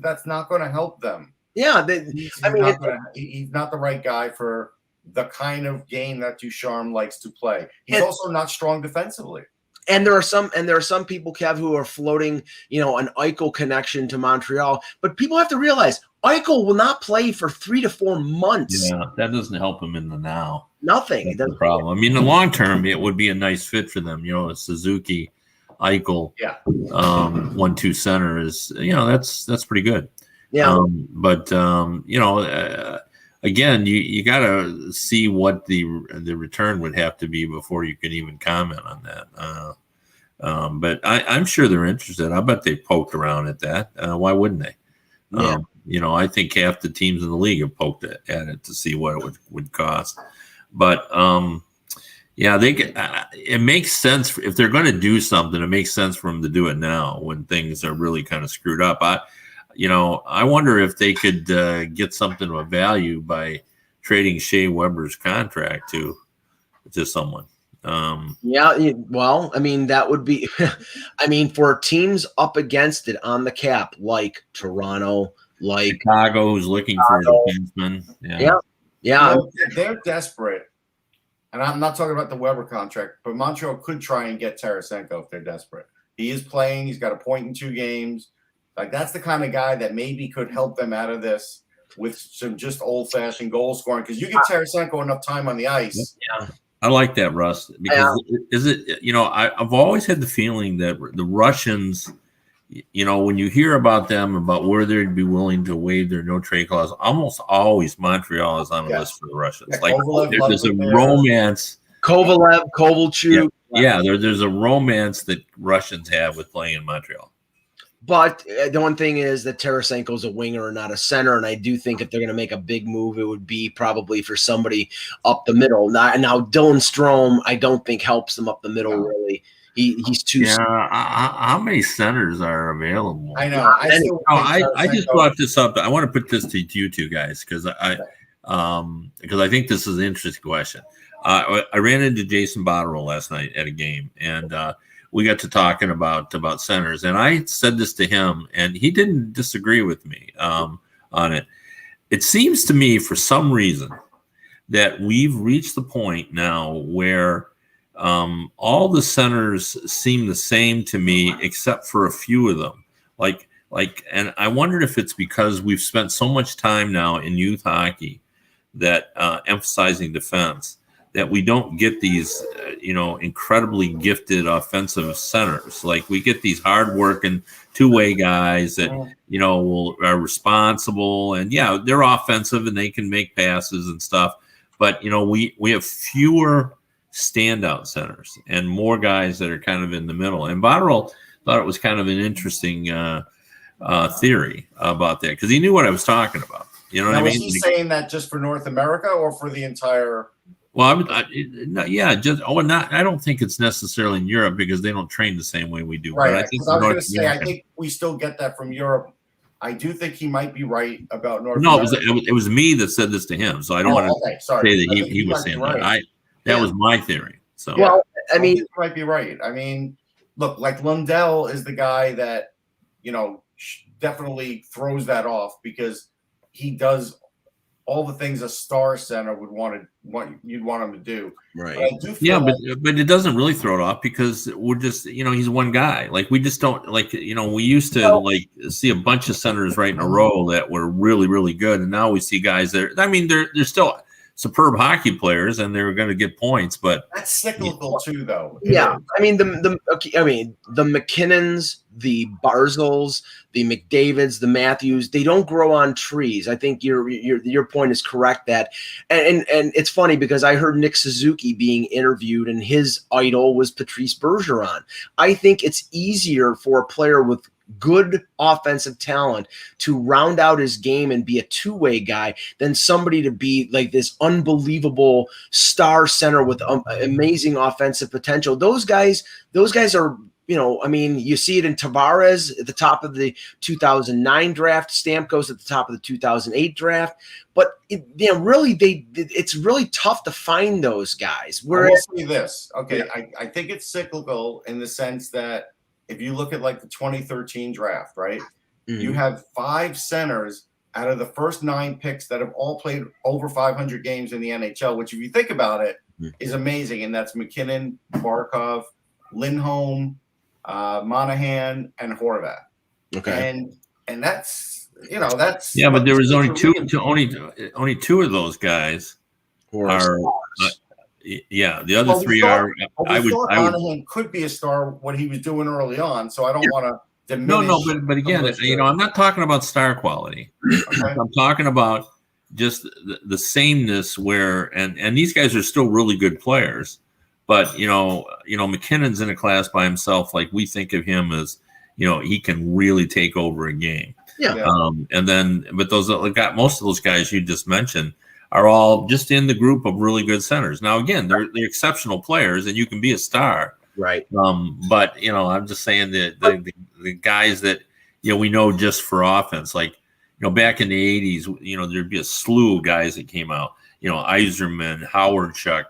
That's not going to help them. Yeah, he's not the right guy for the kind of game that Ducharme likes to play. He's also not strong defensively. And there are some people, Kev, who are floating, an Eichel connection to Montreal. But people have to realize Eichel will not play for 3 to 4 months. Yeah, that doesn't help him in the now. Nothing. That's the problem. I mean, in the long term, it would be a nice fit for them. A Suzuki, Eichel, 1-2 center is, that's pretty good. Yeah. Again, you got to see what the return would have to be before you can even comment on that. But I'm sure they're interested. I bet they poked around at that. Why wouldn't they? Yeah. I think half the teams in the league have poked at it to see what it would cost. But it makes sense if they're going to do something. It makes sense for them to do it now when things are really kind of screwed up. I wonder if they could get something of value by trading Shea Weber's contract to someone. Well, I mean, that would be, for teams up against it on the cap, like Toronto, like Chicago, who's looking for a defenseman. Yeah. They're desperate and I'm not talking about the Weber contract, but Montreal could try and get Tarasenko if they're desperate. He is playing. He's got a point in 2 games. Like, that's the kind of guy that maybe could help them out of this with some just old-fashioned goal scoring. Because you give Tarasenko enough time on the ice. Yeah. I like that, Russ, because I've always had the feeling that the Russians, when you hear about them, about where they'd be willing to waive their no trade clause, almost always Montreal is on the list for the Russians. Yeah, like there's a romance. Kovalev, Kovalchuk. Yeah, there's a romance that Russians have with playing in Montreal. But the one thing is that Tarasenko's a winger and not a center, and I do think if they're going to make a big move, it would be probably for somebody up the middle. Now Dylan Strome, I don't think helps them up the middle really. He's too. Yeah, how many centers are available? I know. I just brought this up. I want to put this to you two guys because I think this is an interesting question. I ran into Jason Botterill last night at a game, and we got to talking about centers, and I said this to him, and he didn't disagree with me on it. It seems to me, for some reason, that we've reached the point now where all the centers seem the same to me, except for a few of them. And I wondered if it's because we've spent so much time now in youth hockey that emphasizing defense, that we don't get these, incredibly gifted offensive centers. Like, we get these hard-working two-way guys that, are responsible, and they're offensive and they can make passes and stuff. But we have fewer standout centers and more guys that are kind of in the middle. And Botterill thought it was kind of an interesting theory about that because he knew what I was talking about. You know what I mean? Was he saying that just for North America or for the entire? Well, I don't think it's necessarily in Europe because they don't train the same way we do. Right. But I think I think we still get that from Europe. I do think he might be right about North America. No, it was me that said this to him, so I don't want to say that he was saying that. That was my theory. So, well, I mean, you might be right. I mean, look, like Lundell is the guy that, definitely throws that off because he does all the things a star center would you'd want him to do. Right. But it doesn't really throw it off because we're just, he's one guy. Like, we just don't we used to see a bunch of centers right in a row that were really, really good. And now we see guys that they're still superb hockey players and they're going to get points, but that's cyclical too, though. Yeah. I mean, the McKinnons, the Barzals, the McDavids, the Matthews, they don't grow on trees. I think your point is correct that, and it's funny because I heard Nick Suzuki being interviewed and his idol was Patrice Bergeron. I think it's easier for a player with good offensive talent to round out his game and be a two-way guy than somebody to be like this unbelievable star center with amazing offensive potential. Those guys are, you see it in Tavares at the top of the 2009 draft. Stamkos at the top of the 2008 draft. But it's really tough to find those guys. Whereas this, okay, yeah. I think it's cyclical in the sense that if you look at like the 2013 draft, right, you have 5 centers out of the first 9 picks that have all played over 500 games in the NHL, which if you think about it is amazing. And that's McKinnon, Barkov, Lindholm, Monahan, and Horvat. Okay. And that's, that's. Yeah, but there was only two of those guys are. The other three are. I would. Monahan could be a star what he was doing early on, so I don't want to diminish. No, but again, I'm not talking about star quality. Okay. I'm talking about just the sameness where, and these guys are still really good players, but McKinnon's in a class by himself. Like, we think of him as, he can really take over a game. Yeah. But most of those guys you just mentioned are all just in the group of really good centers. Now, again, they're exceptional players, and you can be a star, right? But I'm just saying that the guys that we know just for offense, like back in the '80s, there'd be a slew of guys that came out. Yzerman, Howardchuk,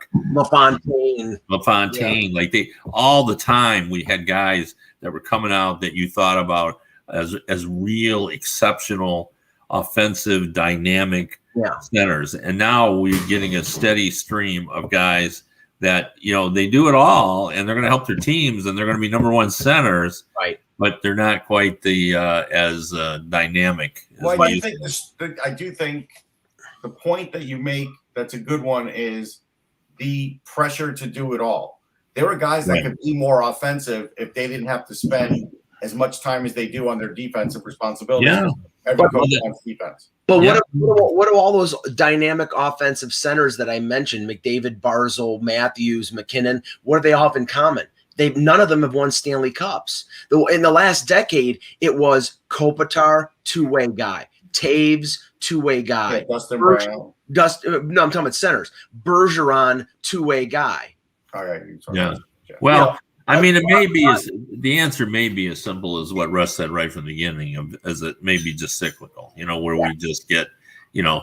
LaFontaine, like all the time we had guys that were coming out that you thought about as real exceptional offensive dynamic centers. And now we're getting a steady stream of guys that, they do it all and they're going to help their teams and they're going to be number one centers. Right. But they're not quite the as dynamic. Well, I do think the point that you make that's a good one is the pressure to do it all. There are guys that could be more offensive if they didn't have to spend as much time as they do on their defensive responsibilities. Yeah. Every coach wants defense. But what do all those dynamic offensive centers that I mentioned, McDavid, Barzal, Matthews, McKinnon, what do they all have in common? None of them have won Stanley Cups. In the last decade, it was Kopitar, two-way guy. Taves, two-way guy. Yeah, Dustin Brown. No, I'm talking about centers. Bergeron, two-way guy. All right. Yeah. Well, I mean, the answer may be as simple as what Russ said right from the beginning, as it may be just cyclical. Where we just get, the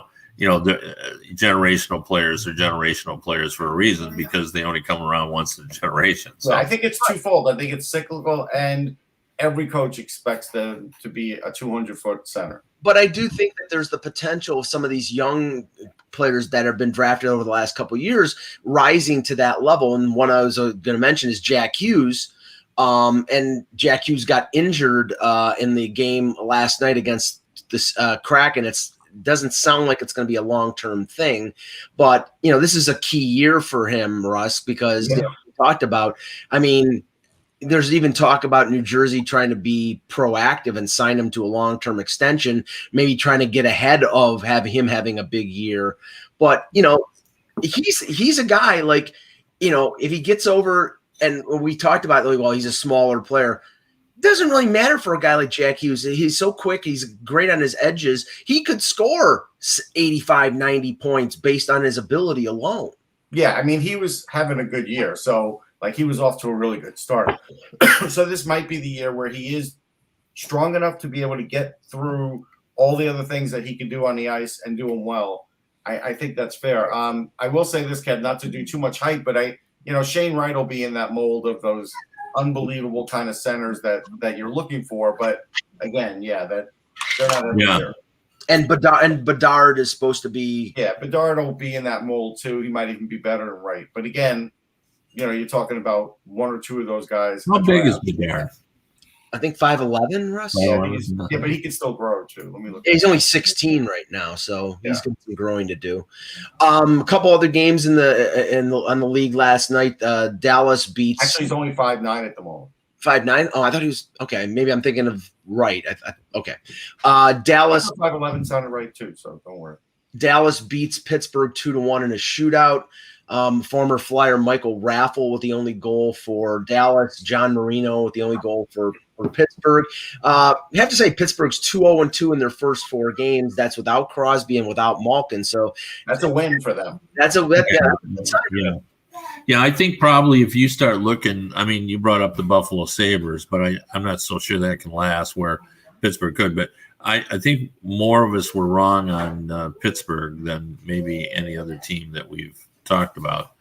generational players are generational players for a reason because they only come around once in a generation. So I think it's twofold. I think it's cyclical, and every coach expects them to be a 200-foot center. But I do think that there's the potential of some of these young players that have been drafted over the last couple of years rising to that level. And one I was going to mention is Jack Hughes. And Jack Hughes got injured in the game last night against this Kraken. It doesn't sound like it's going to be a long-term thing. But, this is a key year for him, Russ, because we talked about, there's even talk about New Jersey trying to be proactive and sign him to a long-term extension, maybe trying to get ahead of him having a big year. But, he's a guy like, if he gets over, and we talked about, well, he's a smaller player. It doesn't really matter for a guy like Jack Hughes. He's so quick. He's great on his edges. He could score 85, 90 points based on his ability alone. Yeah, he was having a good year. So, he was off to a really good start. So this might be the year where he is strong enough to be able to get through all the other things that he can do on the ice and do them well. I think that's fair. I will say this, Kev, not to do too much hype, but Shane Wright will be in that mold of those unbelievable kind of centers that you're looking for. But again, that they're not every year. And Bedard is supposed to be. Yeah, Bedard will be in that mold too. He might even be better than Wright. But again, you're talking about one or two of those guys. How big is Bedard? I think 5'11", Russ. Yeah, but he can still grow too. Let me look. He's only 16 right now, so he's got some growing to do. A couple other games on the league last night. Dallas beats. Actually, he's only 5'9" at the moment. 5'9"? Oh, I thought he was okay. Maybe I'm thinking of Wright. Okay. Dallas 5'11" sounded right too, so don't worry. Dallas beats Pittsburgh 2-1 in a shootout. Former Flyer Michael Raffle with the only goal for Dallas. John Marino with the only goal for Pittsburgh. You have to say Pittsburgh's 2-0-2 in their first 4 games. That's without Crosby and without Malkin. So that's a win for them. Yeah, I think probably if you start looking, you brought up the Buffalo Sabres, but I'm not so sure that can last where Pittsburgh could. But I think more of us were wrong on Pittsburgh than maybe any other team that we've talked about,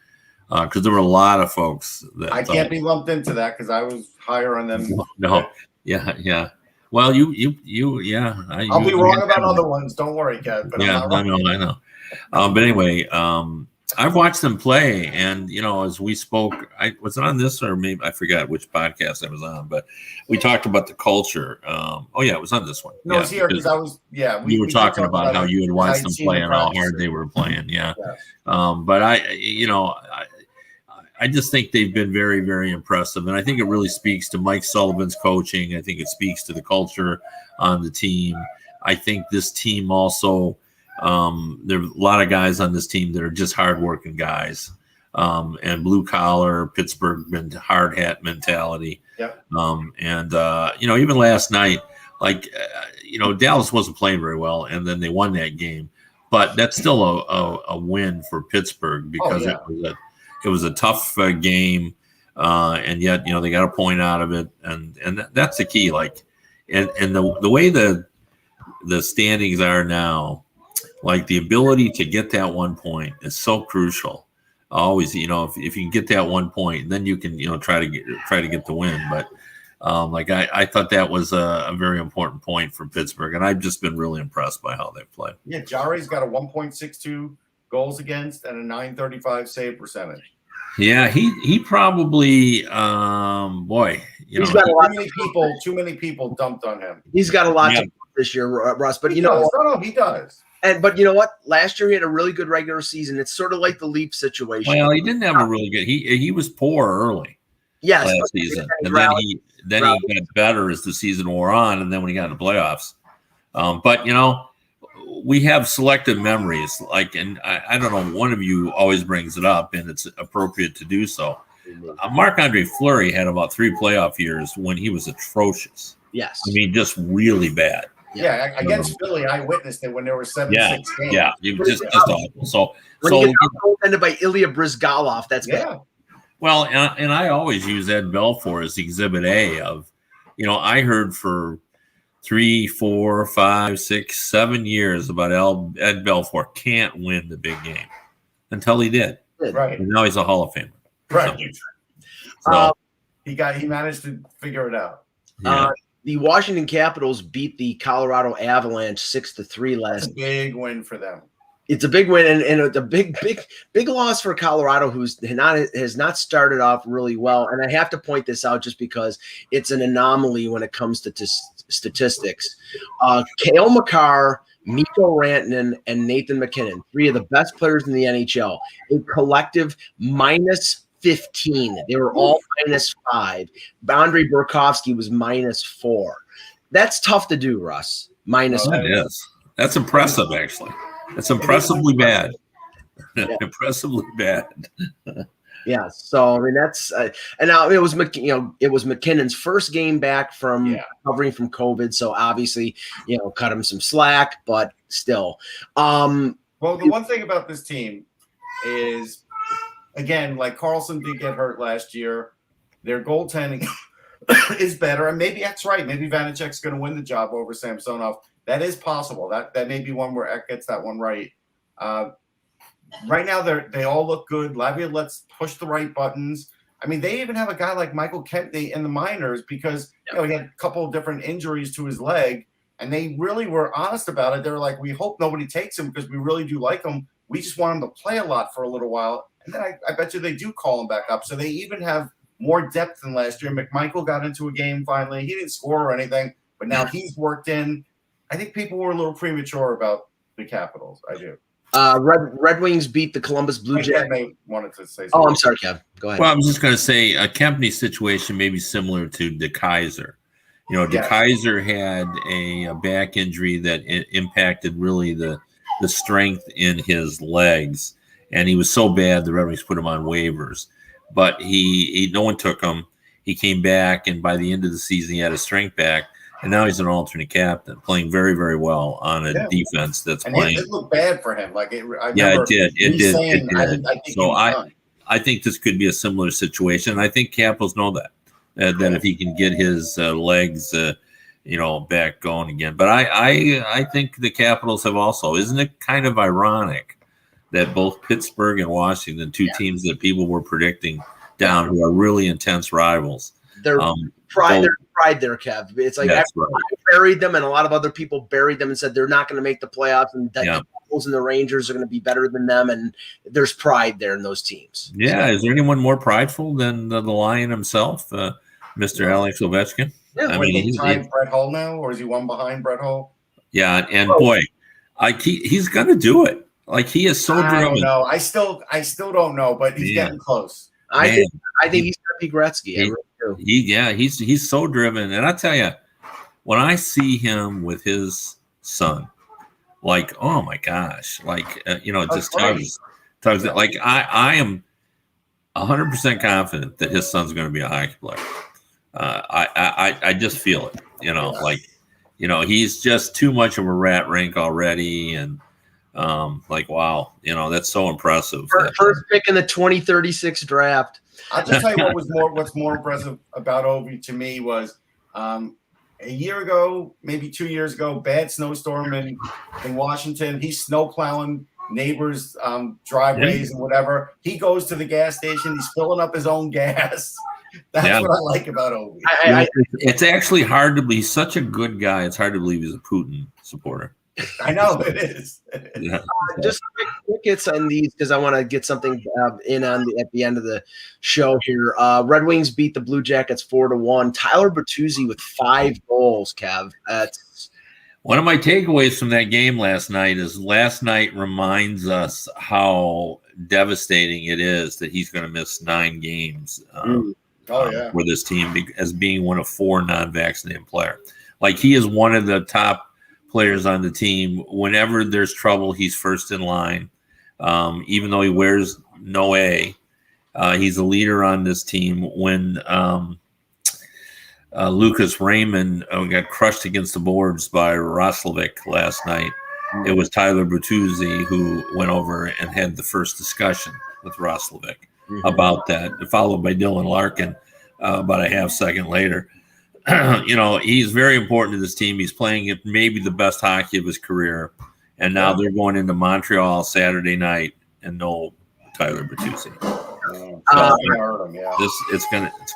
because there were a lot of folks that I can't be lumped into that because I was higher on them. No, yeah. Well, I'll be wrong about other ones. Don't worry, Kat. But yeah, I know. But anyway, I've watched them play, and as we spoke, was it on this or maybe I forgot which podcast I was on, but we talked about the culture. It was on this one. No, it's here because I was. Yeah, we were talking about how you had watched them play and how hard they were playing. Yeah. But I just think they've been very, very impressive, and I think it really speaks to Mike Sullivan's coaching. I think it speaks to the culture on the team. I think this team also. There are a lot of guys on this team that are just hardworking guys, and blue collar. Pittsburgh been hard hat mentality. Yep. Even last night, Dallas wasn't playing very well, and then they won that game. But that's still a win for Pittsburgh because it was a tough game, and yet they got a point out of it, and that's the key. And the way the standings are now. The ability to get that 1 point is so crucial. Always, if you can get that 1 point, then you can, try to get the win. But I thought that was a very important point for Pittsburgh, and I've just been really impressed by how they play. Yeah, Jari's got a 1.62 goals against and a .935 save percentage. Yeah, he probably boy, He's got a lot. Too many people dumped on him. He's got a lot to this year, Russ. But he does. No, he does. But you know what? Last year he had a really good regular season. It's sort of like the Leaf situation. Well, he didn't have a really good. He was poor early. Yes, last season, and then he got better as the season wore on, and then when he got in the playoffs. But we have selective memories. Like, and I don't know, one of you always brings it up, and it's appropriate to do so. Marc-Andre Fleury had about 3 playoff years when he was atrocious. Yes, I mean, just really bad. Yeah, against Philly, I witnessed it when there were 7-6 games. Yeah, just awful. So he got ended by Ilya Brizgalov. That's bad. Well, and I always use Ed Belfour as Exhibit A of, I heard for 3, 4, 5, 6, 7 years about Ed Belfour can't win the big game until he did. Right. And now he's a Hall of Famer. Right. So he managed to figure it out. Yeah. The Washington Capitals beat the Colorado Avalanche 6-3 last. That's a big win for them. It's a big win, and it's a big loss for Colorado, has not started off really well. And I have to point this out just because it's an anomaly when it comes to statistics. Cale Makar, Mikko Rantanen, and Nathan MacKinnon, 3 of the best players in the NHL, a collective -15. They were all -5. Andrei Burakovsky was -4. That's tough to do, Russ. That is. That's impressive, actually. It's impressively bad. Yeah. Impressively bad. Yeah. So I mean, that's and now it was McKinnon's first game back from recovering from COVID. So obviously, cut him some slack, but still. Well, the one thing about this team is, again, like Carlson did get hurt last year. Their goaltending is better, and maybe that's right. Maybe Vanecek's going to win the job over Samsonov. That is possible. That may be one where Eck gets that one right. Right now, they all look good. Laviolette push the right buttons. I mean, they even have a guy like Michael Kempney in the minors because he had a couple of different injuries to his leg, and they really were honest about it. They were like, we hope nobody takes him because we really do like him. We just want him to play a lot for a little while. And then I bet you they do call him back up. So they even have more depth than last year. McMichael got into a game finally. He didn't score or anything, but now he's worked in. I think people were a little premature about the Capitals. I do. Red Wings beat the Columbus Blue Jackets. Kev wanted to say something. Oh, I'm sorry, Kev. Go ahead. Well, I was just going to say a Kempney situation may be similar to DeKaiser. DeKaiser had a back injury that impacted really the strength in his legs, and he was so bad the Red Wings put him on waivers. But no one took him. He came back, and by the end of the season, he had his strength back. And now he's an alternate captain, playing very, very well on a defense that's playing. It looked bad for him. It did. It did. So I think this could be a similar situation. And I think Capitals know that if he can get his legs, back going again. But I think the Capitals have also. Isn't it kind of ironic that both Pittsburgh and Washington, 2 teams that people were predicting down, who are really intense rivals, They're pride there, Kev. It's like everyone buried them, and a lot of other people buried them and said they're not going to make the playoffs, and that the Bulls and the Rangers are going to be better than them. And there's pride there in those teams. Yeah, is there anyone more prideful than the Lion himself, Mr. Alex Ovechkin? Yeah, I mean, he's behind Brett Hull now, or is he one behind Brett Hull? Yeah, and boy, he's going to do it. Like, he is so driven. I don't know. I still don't know, but he's getting close. I think he's going to be Gretzky. He's so driven, and I tell you, when I see him with his son, like, oh my gosh, like it just tugs it. Like, I am 100% confident that his son's going to be a hockey player. I just feel it. He's just too much of a rat rink already, and wow, that's so impressive. First pick in the 2036 draft. I'll just tell you what's more impressive about Ovi to me was a year ago, maybe 2 years ago, bad snowstorm in Washington. He's snow plowing neighbors' driveways and whatever. He goes to the gas station. He's filling up his own gas. That's what I like about Ovi. It's actually hard to believe. He's such a good guy. It's hard to believe he's a Putin supporter. I know it is. Yeah. Just quick hits on these because I want to get something in on at the end of the show here. Red Wings beat the Blue Jackets 4-1. Tyler Bertuzzi with 5 goals. Kev, that's one of my takeaways from that game last night is last night reminds us how devastating it is that he's going to miss 9 games for this team as being one of 4 non-vaccinated players. Like, he is one of the top players on the team. Whenever there's trouble, he's first in line. Even though he wears no A, he's a leader on this team. When Lucas Raymond got crushed against the boards by Roslovic last night, it was Tyler Bertuzzi who went over and had the first discussion with Roslovic about that, followed by Dylan Larkin about a half second later. He's very important to this team. He's playing at maybe the best hockey of his career, and now they're going into Montreal Saturday night and no Tyler Bertuzzi. It's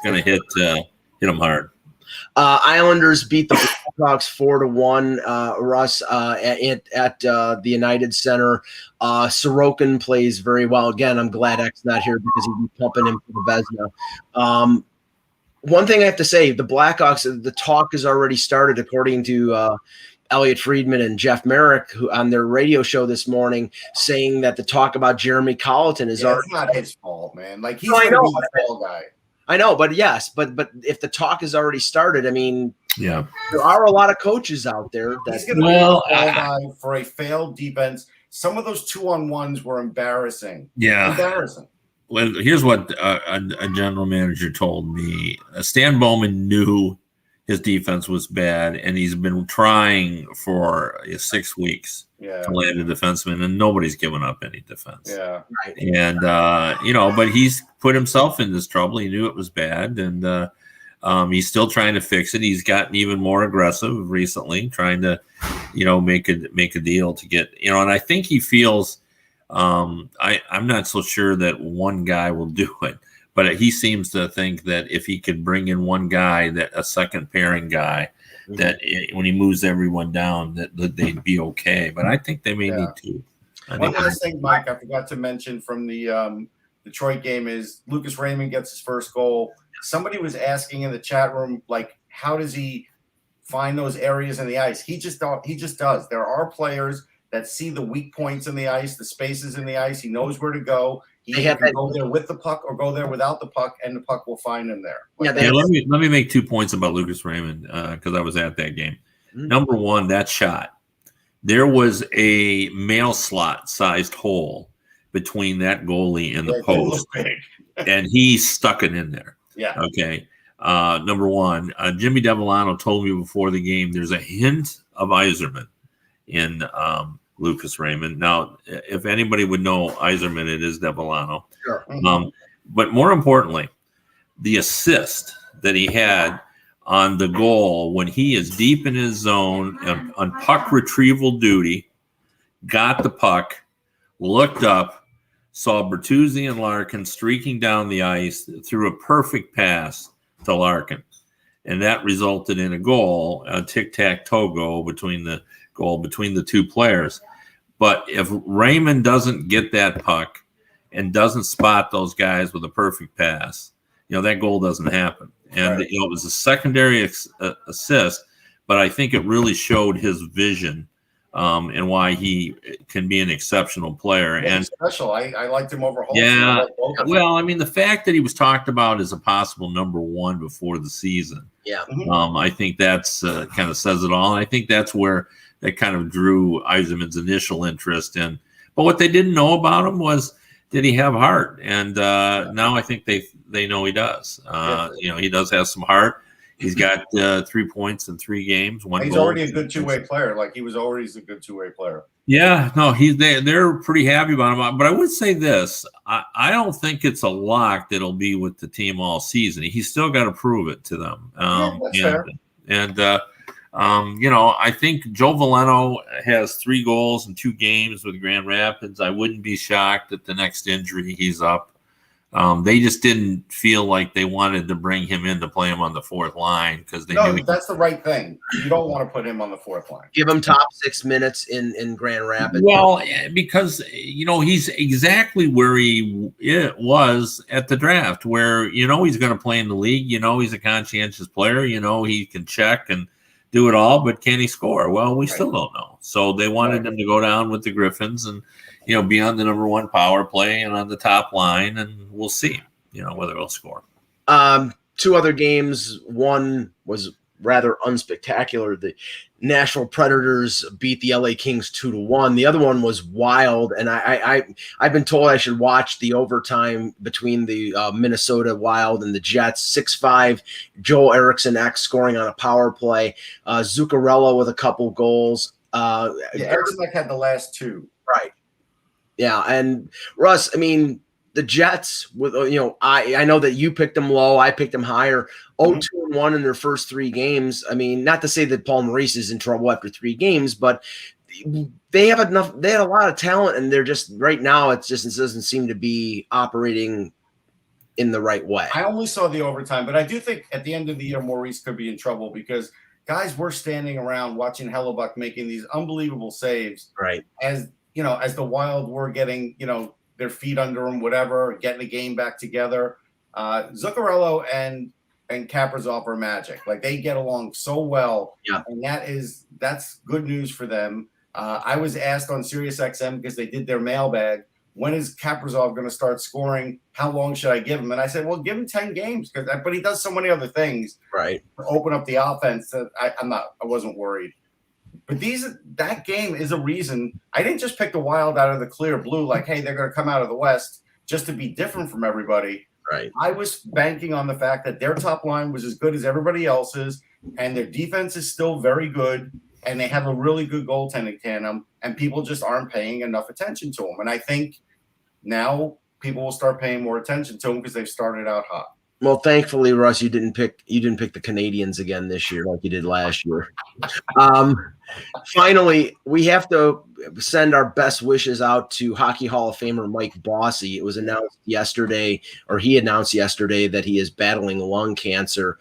gonna hit him hard. Islanders beat the Blackhawks 4-1. Russ at the United Center. Sorokin plays very well. Again, I'm glad X not here because he'd be pumping him for the Vezina. One thing I have to say, the Blackhawks, the talk has already started, according to Elliot Friedman and Jeff Merrick, who on their radio show this morning, saying that the talk about Jeremy Colleton is already. It's not his fault, man. Like, he's the fall guy. I know, but yes, but if the talk has already started, I mean, there are a lot of coaches out there that he's going to be a fall guy for a failed defense. Some of those 2-on-1s were embarrassing. Yeah, embarrassing. Well, here's what a general manager told me. Stan Bowman knew his defense was bad, and he's been trying for 6 weeks to land a defenseman, and nobody's given up any defense. Yeah. And, but he's put himself in this trouble. He knew it was bad, and he's still trying to fix it. He's gotten even more aggressive recently, trying to, make a deal to get, and I think he feels I'm not so sure that one guy will do it, but he seems to think that if he could bring in one guy, that a second pairing guy, that when he moves everyone down, that they'd be okay. But I think they may need to. One last thing, Mike, I forgot to mention from the Detroit game is Lucas Raymond gets his first goal. Somebody was asking in the chat room, like, how does he find those areas in the ice? He just does. There are players that see the weak points in the ice, the spaces in the ice. He knows where to go. He can go there with the puck or go there without the puck, and the puck will find him there. Let me make 2 points about Lucas Raymond because I was at that game. Number one, that shot. There was a mail slot-sized hole between that goalie and the post, and he stuck it in there. Yeah. Okay. Number one, Jimmy Devellano told me before the game there's a hint of Yzerman in Lucas Raymond. Now, if anybody would know Yzerman, it is Devellano. Sure. But more importantly, the assist that he had on the goal when he is deep in his zone on puck retrieval duty, got the puck, looked up, saw Bertuzzi and Larkin streaking down the ice, threw a perfect pass to Larkin. And that resulted in a goal, a tic-tac-toe goal between the two players. But if Raymond doesn't get that puck and doesn't spot those guys with a perfect pass, that goal doesn't happen. And it was a secondary assist, but I think it really showed his vision and why he can be an exceptional player. And special. I liked him over Holtz. Yeah. Well, I mean, the fact that he was talked about as a possible number one before the season. Yeah. I think that's kind of says it all. And I think that's where that kind of drew Yzerman's initial interest in. But what they didn't know about him was, did he have heart? And now I think they know he does. He does have some heart. He's got 3 points in 3 games. He's already a good two-way player. Like, he was always a good two-way player. Yeah, no, they're pretty happy about him. But I would say this: I don't think it's a lock that he'll be with the team all season. He's still got to prove it to them. That's fair. And I think Joe Veleno has 3 goals in 2 games with Grand Rapids. I wouldn't be shocked at the next injury he's up. They just didn't feel like they wanted to bring him in to play him on the fourth line because they knew that's the right thing. You don't want to put him on the fourth line. Give him top 6 minutes in Grand Rapids. Well, because he's exactly where he was at the draft, where he's going to play in the league. He's a conscientious player. He can check and do it all, but can he score? Well, we still don't know. So they wanted him to go down with the Griffins and be on the number 1 power play and on the top line, and we'll see, whether he'll score. 2 other games. One was rather unspectacular. The Nashville Predators beat the LA Kings 2-1. The other one was wild, and I've been told I should watch the overtime between the Minnesota Wild and the Jets. 6-5, Joel Eriksson X scoring on a power play. Zuccarello with a couple goals. Eriksson had the last 2. Right. Yeah, and Russ, I mean, the Jets, with I know that you picked them low, I picked them higher. 0-2-1 in their first 3 games. I mean, not to say that Paul Maurice is in trouble after 3 games, but they have enough. They had a lot of talent, and they're just right now. It doesn't seem to be operating in the right way. I only saw the overtime, but I do think at the end of the year, Maurice could be in trouble because guys were standing around watching Hellebuck making these unbelievable saves. Right. As the Wild were getting, their feet under them, whatever, getting the game back together. Zuccarello and Kaprizov are magic. Like, they get along so well. Yeah. And that's good news for them. I was asked on SiriusXM because they did their mailbag, when is Kaprizov going to start scoring? How long should I give him? And I said, well, give him 10 games, but he does so many other things. Right. To open up the offense. I wasn't worried. But that game is a reason. I didn't just pick the Wild out of the clear blue, like, hey, they're going to come out of the West just to be different from everybody. Right. I was banking on the fact that their top line was as good as everybody else's, and their defense is still very good, and they have a really good goaltending tandem, and people just aren't paying enough attention to them. And I think now people will start paying more attention to them because they've started out hot. Well, thankfully, Russ, you didn't pick the Canadiens again this year like you did last year. Finally, we have to send our best wishes out to Hockey Hall of Famer Mike Bossy. It was announced yesterday, or he announced yesterday, that he is battling lung cancer.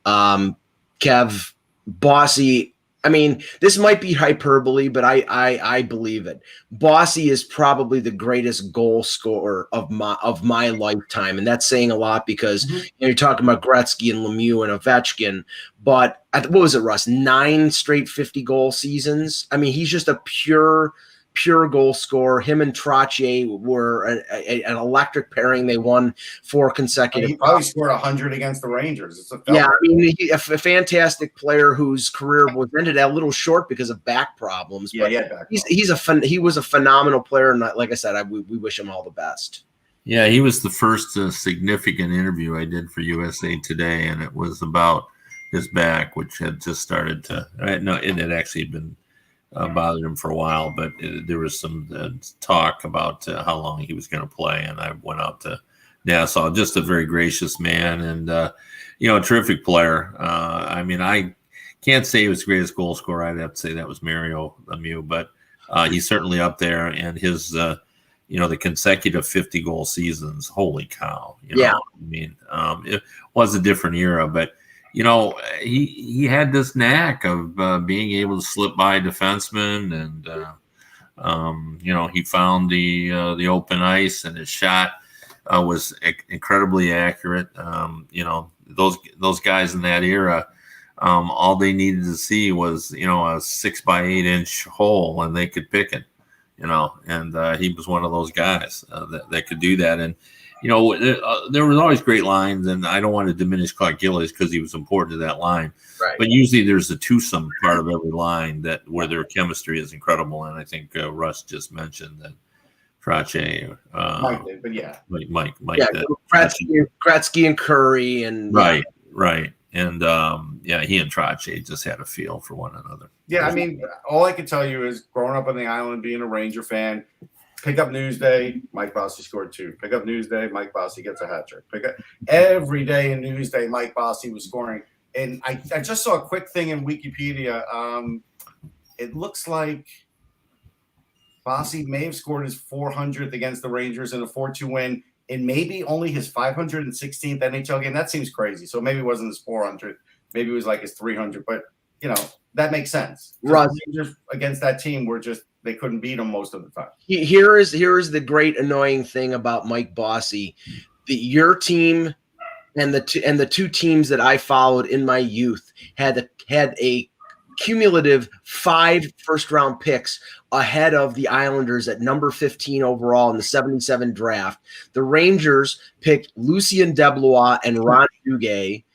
Kev, Bossy, I mean, this might be hyperbole, but I believe it. Bossy is probably the greatest goal scorer of my lifetime, and that's saying a lot because you're talking about Gretzky and Lemieux and Ovechkin. But what was it, Russ? 9 straight 50-goal seasons. I mean, he's just a pure goal scorer. Him and Trottier were an electric pairing. They won 4 consecutive. He probably scored 100 against the Rangers. I mean, a fantastic player whose career was ended a little short because of back problems. Yeah, he was a phenomenal player, and like I said, we wish him all the best. Yeah, he was the first significant interview I did for USA Today, and it was about his back, which had just started to. It had actually been. Bothered him for a while, but there was some talk about how long he was going to play, and I went out to Nassau. Just a very gracious man, and a terrific player. I mean, I can't say he was the greatest goal scorer. I'd have to say that was Mario Lemieux, but he's certainly up there. And his, the consecutive 50-goal seasons. Holy cow! I mean, it was a different era, but. He had this knack of being able to slip by defensemen, and he found the open ice, and his shot was incredibly accurate. Those guys in that era, all they needed to see was a 6x8 inch hole, and they could pick it. And he was one of those guys that could do that. And there was always great lines, and I don't want to diminish Clark Gillies because he was important to that line. Right. But usually there's a twosome part of every line where their chemistry is incredible. And I think Russ just mentioned that Trottier, Mike did, but yeah, Mike, Gretzky and Curry, and right. And he and Trottier just had a feel for one another. Yeah, I mean, all I can tell you is growing up on the island, being a Ranger fan. Pick up Newsday, Mike Bossy scored 2. Pick up Newsday, Mike Bossy gets a hat trick. Pick up every day in Newsday, Mike Bossy was scoring. And I just saw a quick thing in Wikipedia. It looks like Bossy may have scored his 400th against the Rangers in a 4-2 win in maybe only his 516th NHL game. That seems crazy. So maybe it wasn't his 400. Maybe it was like his 300. But, that makes sense. Russ, Rangers against that team were just – they couldn't beat them most of the time. Here is the great annoying thing about Mike Bossy. Your team and the two teams that I followed in my youth had a cumulative 5 first-round picks ahead of the Islanders at number 15 overall in the 77 draft. The Rangers picked Lucien Deblois and Ron Duguay.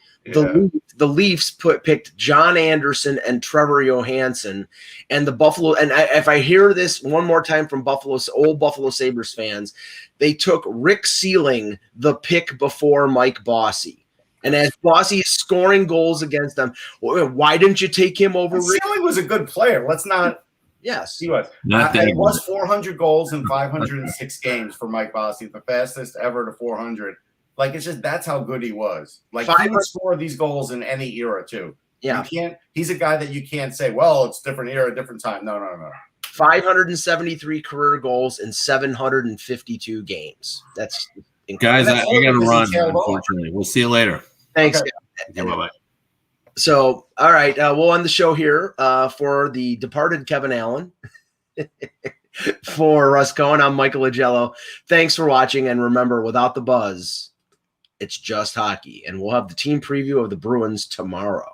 The Leafs picked John Anderson and Trevor Johansson, and the Buffalo. And if I hear this one more time from old Buffalo Sabres fans, they took Rick Sealing, the pick before Mike Bossy. And as Bossy is scoring goals against them, why didn't you take him over? Sealing was a good player. Let's not. Yes, he was. It was 400 goals in 506 games for Mike Bossy, the fastest ever to 400. Like, it's just that's how good he was. Like, he would score these goals in any era too. Yeah, he's a guy that you can't say, well, it's different era, different time. No. 573 career goals in 752 games. That's incredible. Guys, I got to run. Unfortunately, we'll see you later. Thanks. Okay. Yeah, bye-bye. So, all right, we'll end the show here for the departed Kevin Allen. For Russ Cohen, I'm Michael Agello. Thanks for watching, and remember, without the buzz, it's just hockey. And we'll have the team preview of the Bruins tomorrow.